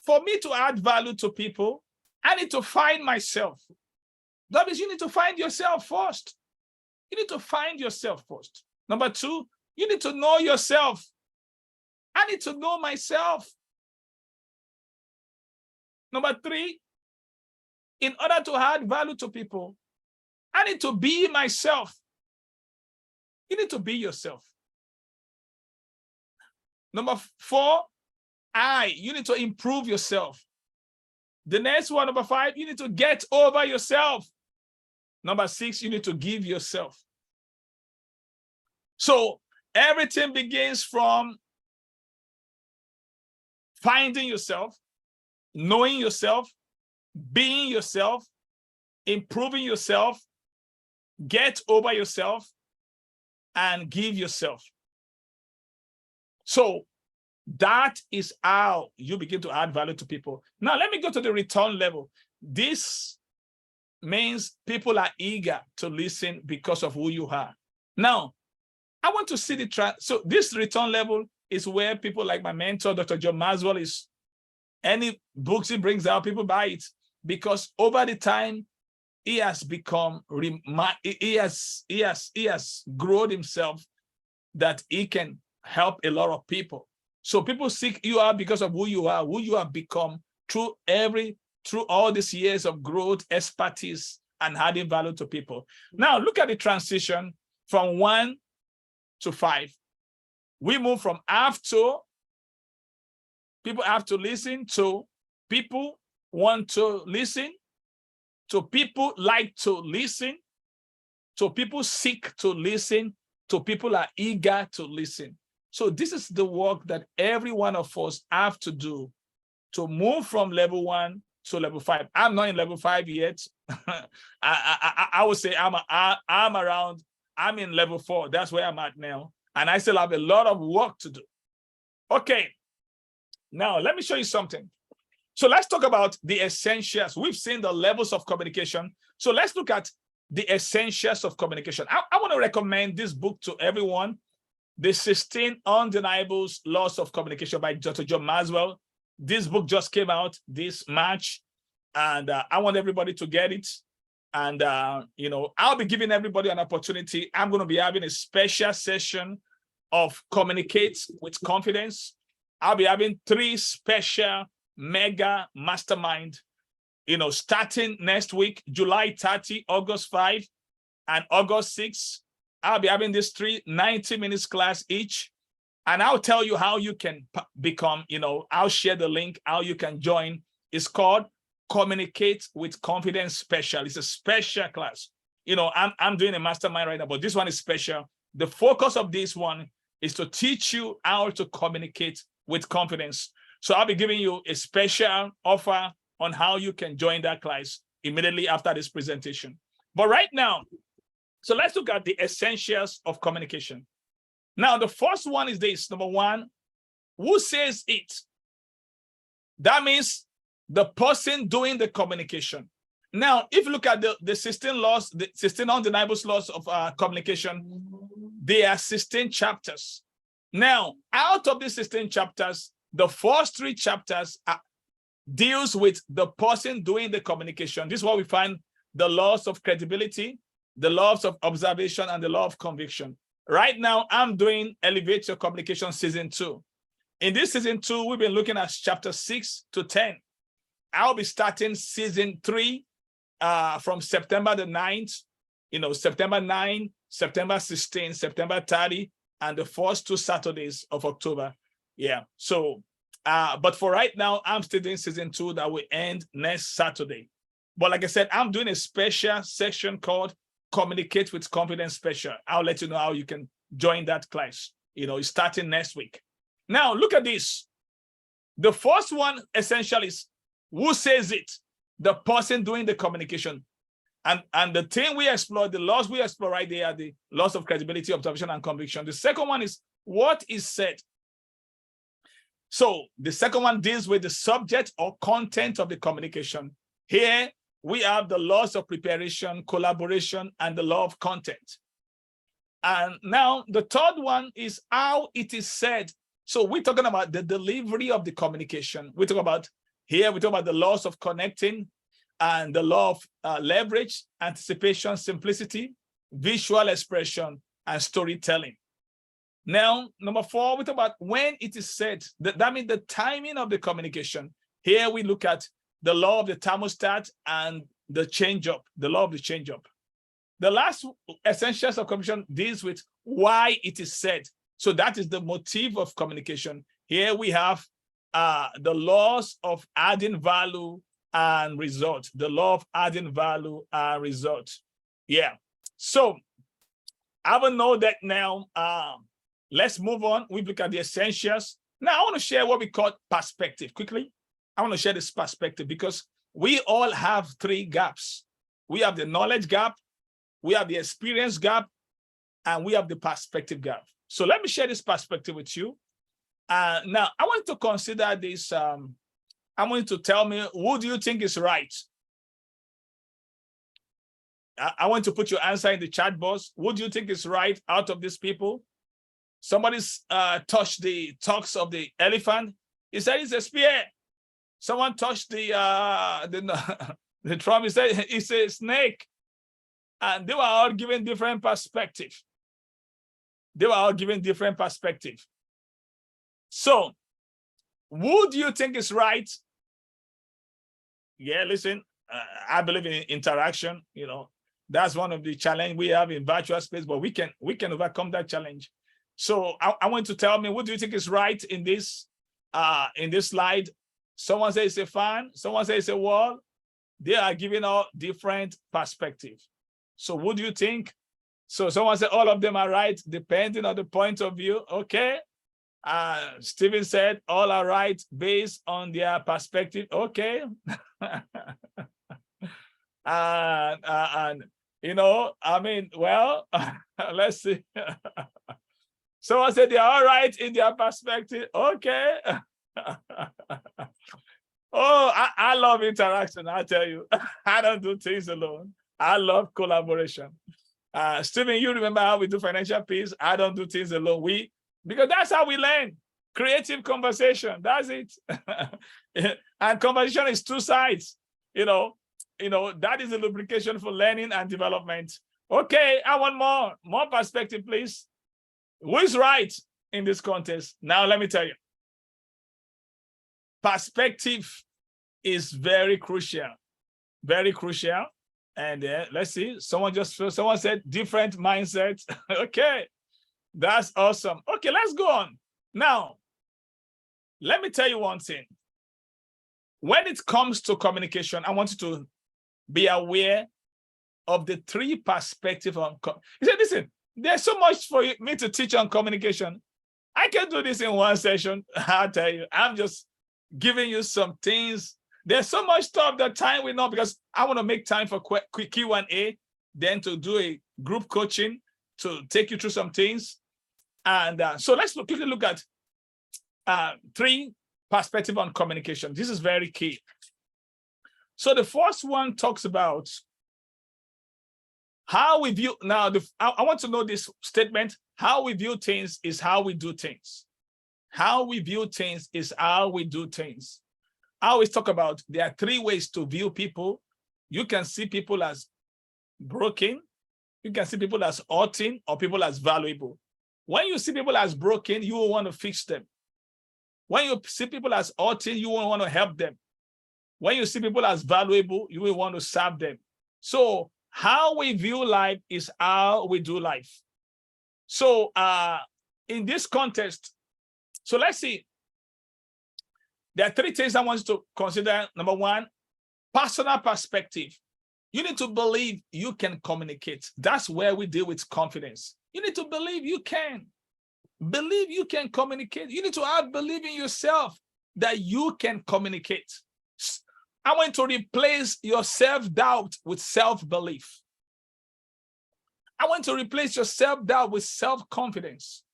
for me to add value to people, I need to find myself. That means you need to find yourself first. You need to find yourself first. Number 2, you need to know yourself. I need to know myself. Number 3, in order to add value to people, I need to be myself. You need to be yourself. Number 4, you need to improve yourself. The next one, number 5, you need to get over yourself. Number 6, you need to give yourself. So everything begins from finding yourself, knowing yourself, being yourself, improving yourself, get over yourself, and give yourself. So that is how you begin to add value to people. Now, let me go to the return level. This means people are eager to listen because of who you are. Now, I want to see so this return level is where people like my mentor, Dr. John Maswell, is any books he brings out, people buy it because over the time he has become, he has grown himself that he can help a lot of people. So people seek you out because of who you have become through all these years of growth, expertise, and adding value to people. Now look at the transition from 1 to 5. We move from have to, people have to listen, to people want to listen, to people like to listen, to people seek to listen, to people are eager to listen. So this is the work that every one of us have to do to move from level 1 to level 5. I'm not in level 5 yet. I would say I'm in level 4. That's where I'm at now. And I still have a lot of work to do. Okay, now let me show you something. So let's talk about the essentials. We've seen the levels of communication. So let's look at the essentials of communication. I want to recommend this book to everyone, The 16 Undeniable Laws of Communication by Dr. John Maswell. This book just came out this March, and I want everybody to get it. And, you know, I'll be giving everybody an opportunity. I'm going to be having a special session of Communicate with Confidence. I'll be having 3 special mega mastermind, you know, starting next week, July 30, August 5, and August 6. I'll be having these 3 90-minute class each. And I'll tell you how you can become, you know, I'll share the link, how you can join. It's called Communicate with Confidence Special. It's a special class. You know, I'm doing a mastermind right now, but this one is special. The focus of this one is to teach you how to communicate with confidence. So I'll be giving you a special offer on how you can join that class immediately after this presentation. But right now, so let's look at the essentials of communication. Now, the first one is this. Number 1, who says it? That means the person doing the communication. Now, if you look at the 16 laws, the 16 undeniable laws of communication, there are 16 chapters. Now, out of these 16 chapters, the first 3 chapters deals with the person doing the communication. This is what we find: the laws of credibility, the laws of observation, and the law of conviction. Right now, I'm doing Elevate Your Communication Season 2. In this Season 2, we've been looking at chapter 6 to 10. I'll be starting Season 3 from September the 9th, you know, September 9, September 16, September 30, and the first 2 Saturdays of October. Yeah, so, but for right now, I'm still doing Season 2 that will end next Saturday. But like I said, I'm doing a special section called Communicate with Confidence Special. I'll let you know how you can join that class. You know, it's starting next week. Now, look at this. The first one essentially is who says it? The person doing the communication. And the thing we explore, the laws we explore right there are the laws of credibility, observation, and conviction. The second one is what is said. So the second one deals with the subject or content of the communication. Here, we have the laws of preparation, collaboration, and the law of content. And now the third one is how it is said. So we're talking about the delivery of the communication. We talk about the laws of connecting and the law of leverage, anticipation, simplicity, visual expression, and storytelling. Now, number 4, we talk about when it is said. That means the timing of the communication. Here we look at the law of the thermostat and the change-up, the law of the change-up. The last essentials of communication deals with why it is said. So that is the motive of communication. Here we have the laws of adding value and result. The law of adding value and result. Yeah. So I will know that now. Let's move on. We look at the essentials. Now I want to share what we call perspective quickly. I want to share this perspective because we all have 3 gaps. We have the knowledge gap, we have the experience gap, and we have the perspective gap. So let me share this perspective with you. Now, I want to consider this. I want you to tell me, who do you think is right? I want to put your answer in the chat box. What do you think is right out of these people? Somebody's touched the tusk of the elephant. He said it's a spear. Someone touched the trunk. He said it's a snake. And they were all given different perspective. They were all given different perspective. So, who do you think is right? Yeah, listen, I believe in interaction. You know, that's one of the challenge we have in virtual space, but we can overcome that challenge. So I want to tell me, what do you think is right in this slide? Someone says it's a fan, someone says it's a wall. They are giving out different perspective. So what do you think? So someone said all of them are right, depending on the point of view. Okay. Stephen said all are right based on their perspective. Okay. And you know, I mean, well, let's see. Someone said they're all right in their perspective. Okay. Oh, I love interaction. I tell you, I don't do things alone. I love collaboration. Stephen, you remember how we do financial peace? I don't do things alone. Because that's how we learn. Creative conversation. That's it. And conversation is two sides. You know, that is a lubrication for learning and development. Okay, I want more perspective, please. Who is right in this contest? Now, let me tell you. Perspective is very crucial. Very crucial. And let's see, someone said different mindsets. Okay, that's awesome. Okay, let's go on. Now, let me tell you one thing. When it comes to communication, I want you to be aware of the three perspectives on. You said, listen, there's so much for me to teach on communication. I can do this in one session. I'll tell you, I'm just giving you some things. There's so much stuff that time will not, because I want to make time for quick Q&A, then to do a group coaching to take you through some things. And so let's quickly look at three perspectives on communication. This is very key. So the first one talks about how we view. Now, I want to know this statement. How we view things is how we do things. How we view things is how we do things. I always talk about there are three ways to view people. You can see people as broken. You can see people as hurting, or people as valuable. When you see people as broken, you will want to fix them. When you see people as hurting, you will want to help them. When you see people as valuable, you will want to serve them. So how we view life is how we do life. So in this context, so let's see. There are three things I want you to consider. Number one, personal perspective. You need to believe you can communicate. That's where we deal with confidence. You need to believe you can. Believe you can communicate. You need to have belief in yourself that you can communicate. I want to replace your self-doubt with self-belief. I want to replace your self-doubt with self-confidence.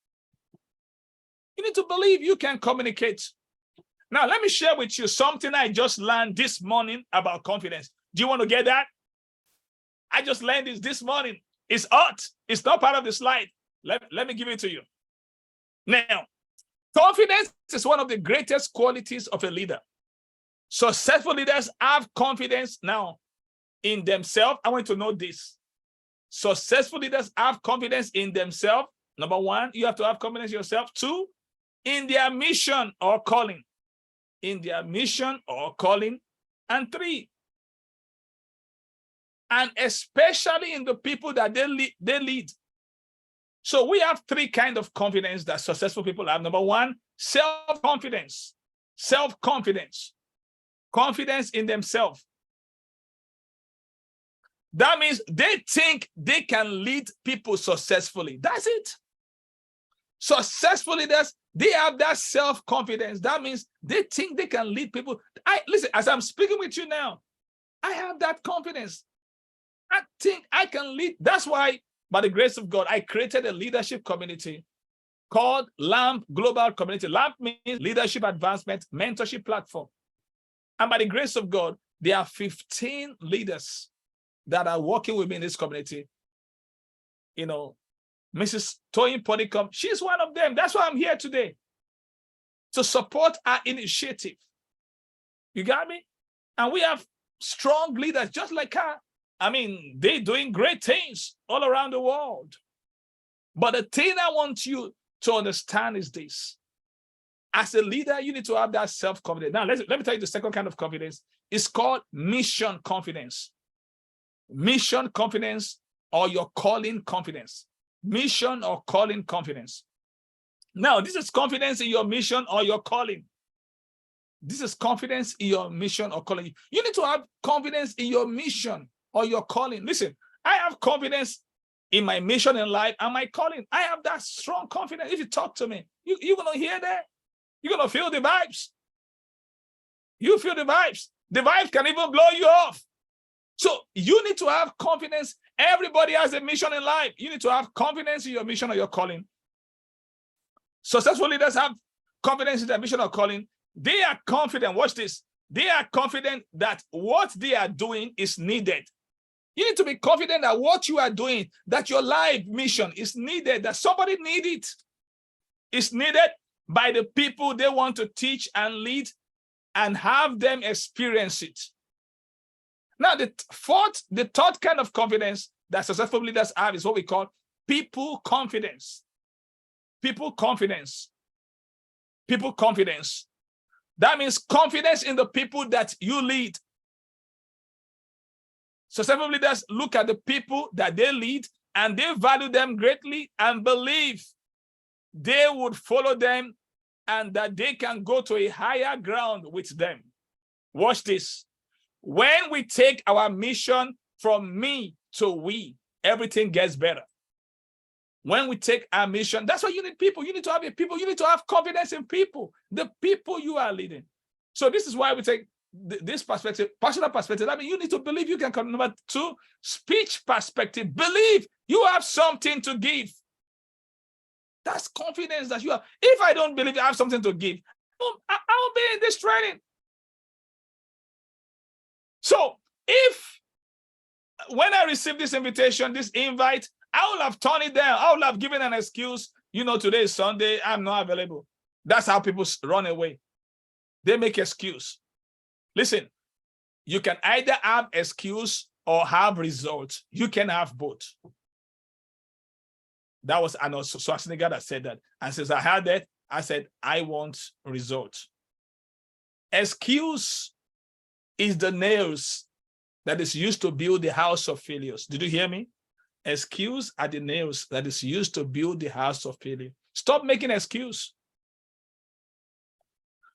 You need to believe you can communicate. Now, let me share with you something I just learned this morning about confidence. Do you want to get that? I just learned this morning. It's hot. It's not part of the slide. Let me give it to you. Now, confidence is one of the greatest qualities of a leader. Successful leaders have confidence now in themselves. I want you to know this. Successful leaders have confidence in themselves. Number one, you have to have confidence in yourself. Two, in their mission or calling. In their mission or calling. And three, and especially in the people that they lead. So we have three kinds of confidence that successful people have. Number one, self-confidence. Self-confidence. Confidence in themselves. That means they think they can lead people successfully. That's it. Successful leaders, they have that self-confidence. That means they think they can lead people. Listen, as I'm speaking with you now, I have that confidence. I think I can lead. That's why, by the grace of God, I created a leadership community called LAMP Global Community. LAMP means Leadership Advancement Mentorship Platform. And by the grace of God, there are 15 leaders that are working with me in this community. You know, Mrs. Toyin Podicom, she's one of them. That's why I'm here today, to support our initiative. You got me? And we have strong leaders just like her. I mean, they're doing great things all around the world. But the thing I want you to understand is this. As a leader, you need to have that self-confidence. Now, let me tell you the second kind of confidence. It's called mission confidence. Mission confidence, or your calling confidence. Mission or calling confidence. Now, this is confidence in your mission or your calling. This is confidence in your mission or calling. You need to have confidence in your mission or your calling. Listen, I have confidence in my mission in life and my calling. I have that strong confidence. If you talk to me, you're going to hear that. You're going to feel the vibes. You feel the vibes. The vibes can even blow you off. So you need to have confidence. Everybody has a mission in life. You need to have confidence in your mission or your calling. Successful leaders have confidence in their mission or calling. They are confident. Watch this. They are confident that what they are doing is needed. You need to be confident that what you are doing, that your life mission is needed, that somebody needs it. It's needed by the people they want to teach and lead and have them experience it. Now, the third kind of confidence that successful leaders have is what we call people confidence. People confidence. People confidence. That means confidence in the people that you lead. Successful leaders look at the people that they lead and they value them greatly and believe they would follow them and that they can go to a higher ground with them. Watch this. When we take our mission from me to we, everything gets better. When we take our mission, that's why you need people. You need to have people. You need to have confidence in people, the people you are leading. So this is why we take this perspective, personal perspective. I mean, you need to believe you can come. Number two, speech perspective. Believe you have something to give. That's confidence that you have. If I don't believe I have something to give, I won't be in this training. So when I received this invitation, this invite, I would have turned it down. I would have given an excuse. You know, today is Sunday. I'm not available. That's how people run away. They make excuse. Listen, you can either have excuse or have results. You can have both. That was Arnold Schwarzenegger that said that. And since I heard that, I said, I want results. Excuse is the nails that is used to build the house of failures. Did you hear me? Excuse are the nails that is used to build the house of failure. Stop making excuse.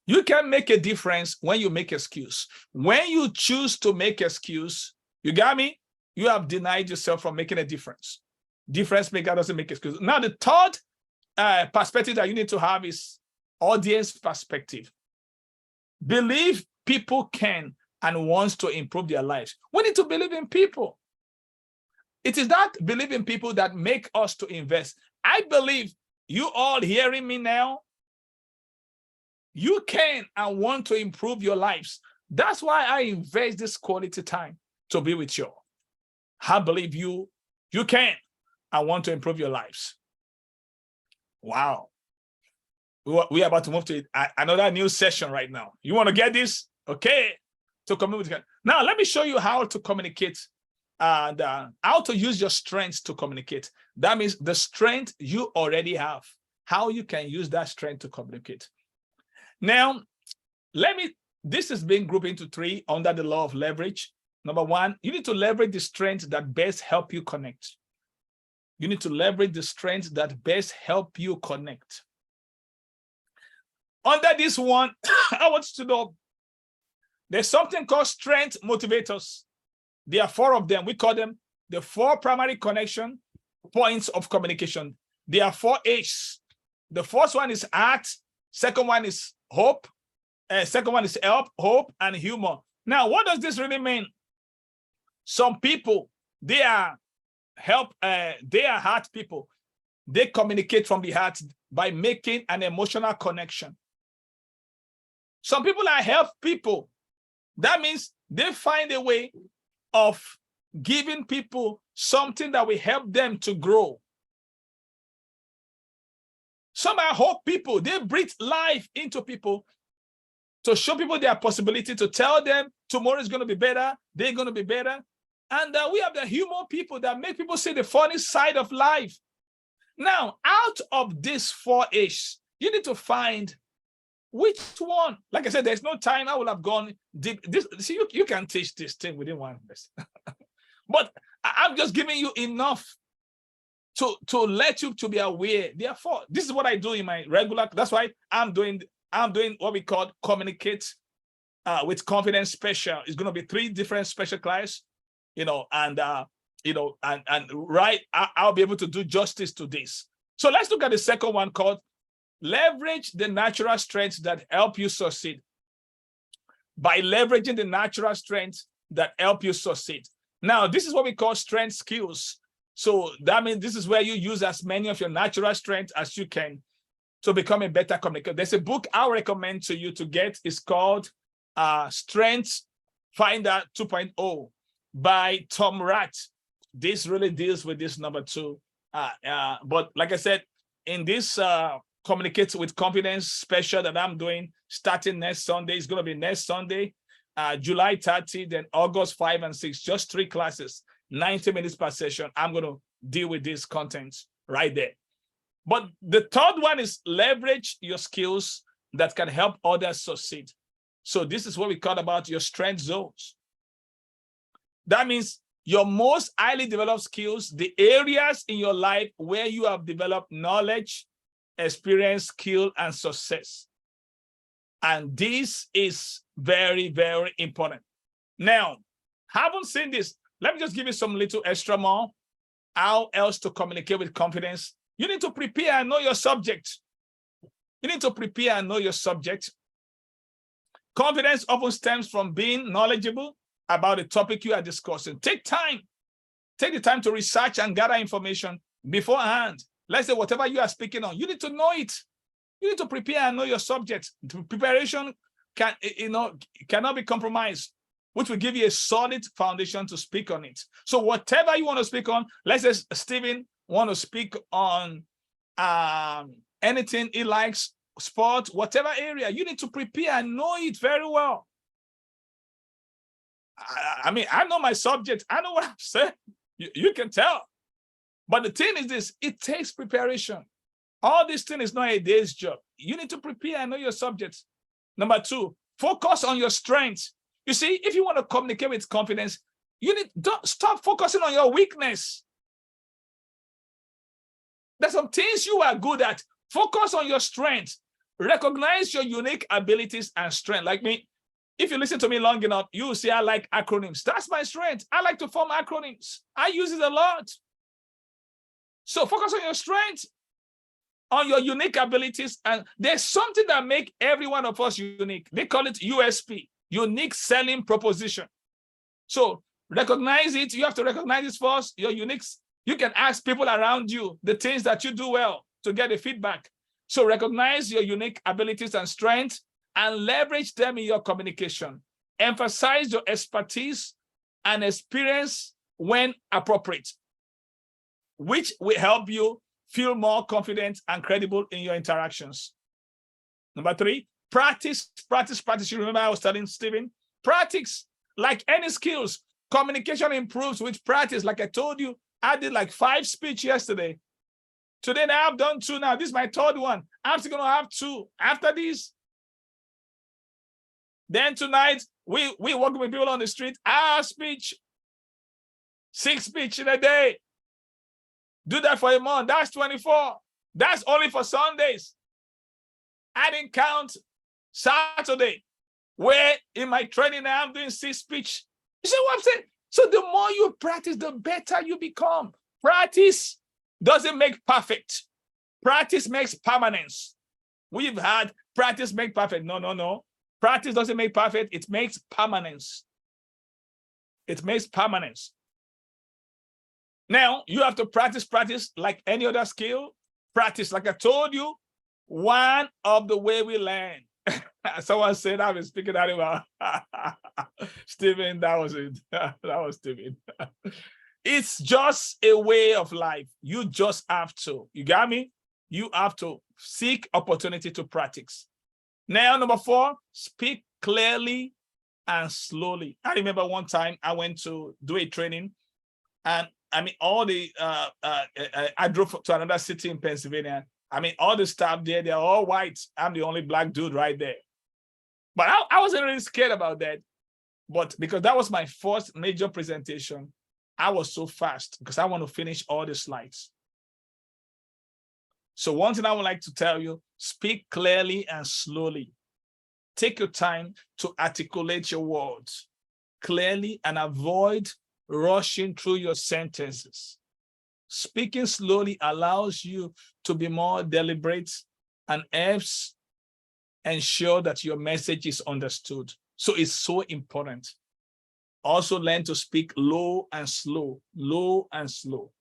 You can make a difference when you make excuse. When you choose to make excuse, you got me? You have denied yourself from making a difference. Difference maker doesn't make excuse. Now, the third perspective that you need to have is audience perspective. Believe people can and wants to improve their lives. We need to believe in people. It is that belief in people that make us to invest. I believe you all hearing me now, you can and want to improve your lives. That's why I invest this quality time to be with you. I believe you can and want to improve your lives. Wow. We are about to move to another new session right now. You want to get this? Okay. To communicate. Now, let me show you how to communicate and how to use your strengths to communicate. That means the strength you already have, how you can use that strength to communicate. Now, this is being grouped into three under the law of leverage. Number one, you need to leverage the strengths that best help you connect. You need to leverage the strengths that best help you connect. Under this one, I want you to know there's something called strength motivators. There are four of them. We call them the four primary connection points of communication. There are 4 H's. The first one is heart. Second one is hope. Second one is help, hope, and humor. Now, what does this really mean? Some people, they are heart people. They communicate from the heart by making an emotional connection. Some people are help people. That means they find a way of giving people something that will help them to grow. Some are hope people. They breathe life into people to show people their possibility, to tell them tomorrow is going to be better, they're going to be better. And we have the humor people that make people see the funny side of life. Now, out of these 4-ish, you need to find which one. Like I said, there's no time. I will have gone deep. See, you can teach this thing within 1 lesson. But I'm just giving you enough to let you to be aware. Therefore, this is what I do in my regular. That's why I'm doing what we call communicate with confidence special. It's going to be 3 different special classes, and right, I'll be able to do justice to this. So let's look at the second one called leverage the natural strengths that help you succeed. By leveraging the natural strengths that help you succeed. Now, this is what we call strength skills. So that means this is where you use as many of your natural strengths as you can to become a better communicator. There's a book I recommend to you to get. It's called Strength Finder 2.0 by Tom Rath. This really deals with this number 2. But like I said, in this Communicate with Confidence special that I'm doing starting next Sunday, it's going to be next Sunday, July 30, then August 5 and 6, just 3 classes, 90 minutes per session. I'm going to deal with these contents right there. But the third one is leverage your skills that can help others succeed. So this is what we call about your strength zones. That means your most highly developed skills, the areas in your life where you have developed knowledge, experience, skill, and success. And this is very, very important. Now, haven't seen this. Let me just give you some little extra more. How else to communicate with confidence? You need to prepare and know your subject. You need to prepare and know your subject. Confidence often stems from being knowledgeable about the topic you are discussing. Take time. Take the time to research and gather information beforehand. Let's say whatever you are speaking on, you need to know it. You need to prepare and know your subject. The preparation cannot be compromised, which will give you a solid foundation to speak on it. So whatever you want to speak on, let's say Stephen want to speak on anything he likes, sport, whatever area, you need to prepare and know it very well. I mean, I know my subject. I know what I'm saying. You can tell. But the thing is this, it takes preparation. All this thing is not a day's job. You need to prepare and know your subject. Number 2, focus on your strengths. You see, if you want to communicate with confidence, don't stop focusing on your weakness. There's some things you are good at. Focus on your strengths. Recognize your unique abilities and strength. Like me, if you listen to me long enough, you will see I like acronyms. That's my strength. I like to form acronyms. I use it a lot. So focus on your strengths, on your unique abilities. And there's something that makes every one of us unique. They call it USP, unique selling proposition. So recognize it. You have to recognize it first, your unique. You can ask people around you the things that you do well to get the feedback. So recognize your unique abilities and strengths and leverage them in your communication. Emphasize your expertise and experience when appropriate, which will help you feel more confident and credible in your interactions. Number 3, practice, practice, practice. You remember I was telling Stephen, practice like any skills. Communication improves with practice. Like I told you, I did like 5 speeches yesterday. Today now I've done 2 now. This is my 3rd one. I'm still going to have 2 after this. Then tonight, we working with people on the street. Our speech, 6 speeches in a day. Do that for a month. That's 24. That's only for Sundays. I didn't count Saturday, where in my training now I'm doing 6 speeches. You see what I'm saying? So the more you practice, the better you become. Practice doesn't make perfect. Practice makes permanence. We've had practice make perfect. No. Practice doesn't make perfect. It makes permanence. It makes permanence. Now, you have to practice like any other skill. Practice, like I told you, one of the way we learn Someone said I've been speaking animal. Stephen, that was it. That was Stephen. It's just a way of life. You just have to. You got me? You have to seek opportunity to practice. Now, number 4, speak clearly and slowly. I remember one time I went to do a training, and I mean, I drove to another city in Pennsylvania. I mean, all the staff there, they're all white. I'm the only black dude right there. But I wasn't really scared about that. But because that was my first major presentation, I was so fast because I want to finish all the slides. So one thing I would like to tell you, speak clearly and slowly. Take your time to articulate your words clearly and avoid rushing through your sentences. Speaking slowly allows you to be more deliberate and helps ensure that your message is understood. So it's so important. Also learn to speak low and slow, low and slow.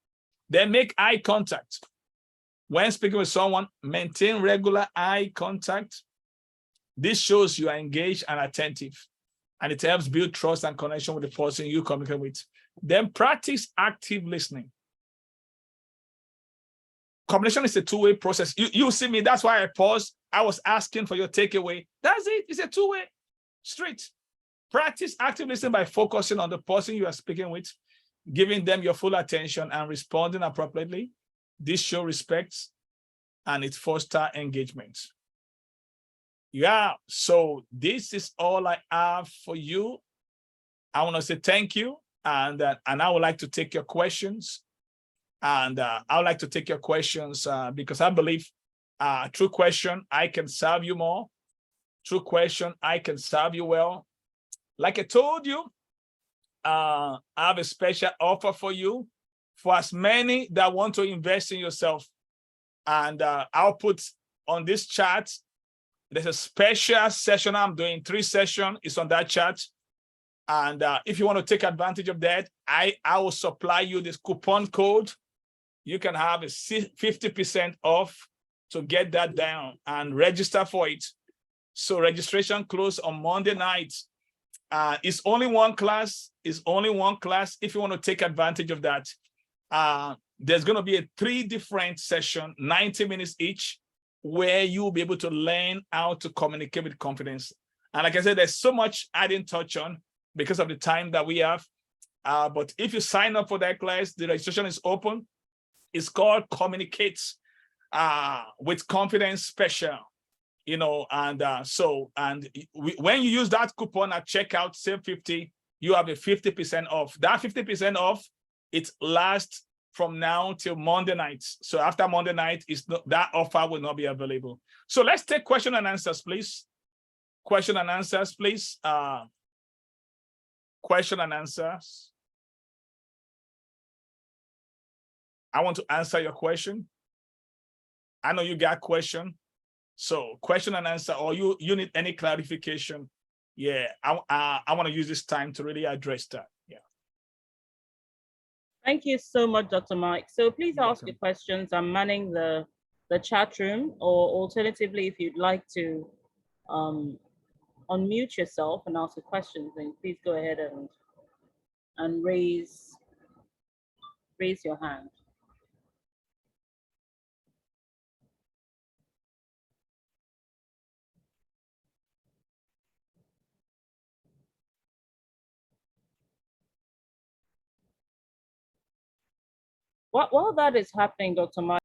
Then make eye contact. When speaking with someone, maintain regular eye contact. This shows you are engaged and attentive, and it helps build trust and connection with the person you communicate with. Then practice active listening. Communication is a two-way process. You see me, that's why I paused. I was asking for your takeaway. That's it. It's a two-way street. Practice active listening by focusing on the person you are speaking with, giving them your full attention and responding appropriately. This shows respect and it fosters engagement. Yeah, so this is all I have for you. I want to say thank you, and I would like to take your questions. And I would like to take your questions because I believe through question, I can serve you more. Through question, I can serve you well. Like I told you, I have a special offer for you for as many that want to invest in yourself. And I'll put on this chat, there's a special session I'm doing, 3 sessions. It's on that chat. And if you want to take advantage of that, I will supply you this coupon code. You can have a 50% off to get that down and register for it. So registration closed on Monday night. It's only one class. It's only one class. If you want to take advantage of that, there's going to be 3 different sessions, 90 minutes each, where you'll be able to learn how to communicate with confidence. And like I said, there's so much I didn't touch on because of the time that we have. But if you sign up for that class, the registration is open. It's called Communicate with Confidence Special, you know, and when you use that coupon at checkout, save 50, you have a 50% off. That 50% off, it lasts from now till Monday night. So after Monday night, that offer will not be available. So let's take question and answers, please. Question and answers, please. Question and answers. I want to answer your question. I know you got question. So question and answer, or you need any clarification. Yeah, I want to use this time to really address that. Yeah. Thank you so much, Dr. Mike. So please ask your questions. I'm manning the chat room, or alternatively, if you'd like to unmute yourself and ask a question, then please go ahead and raise your hand. While that is happening, Dr. Mike,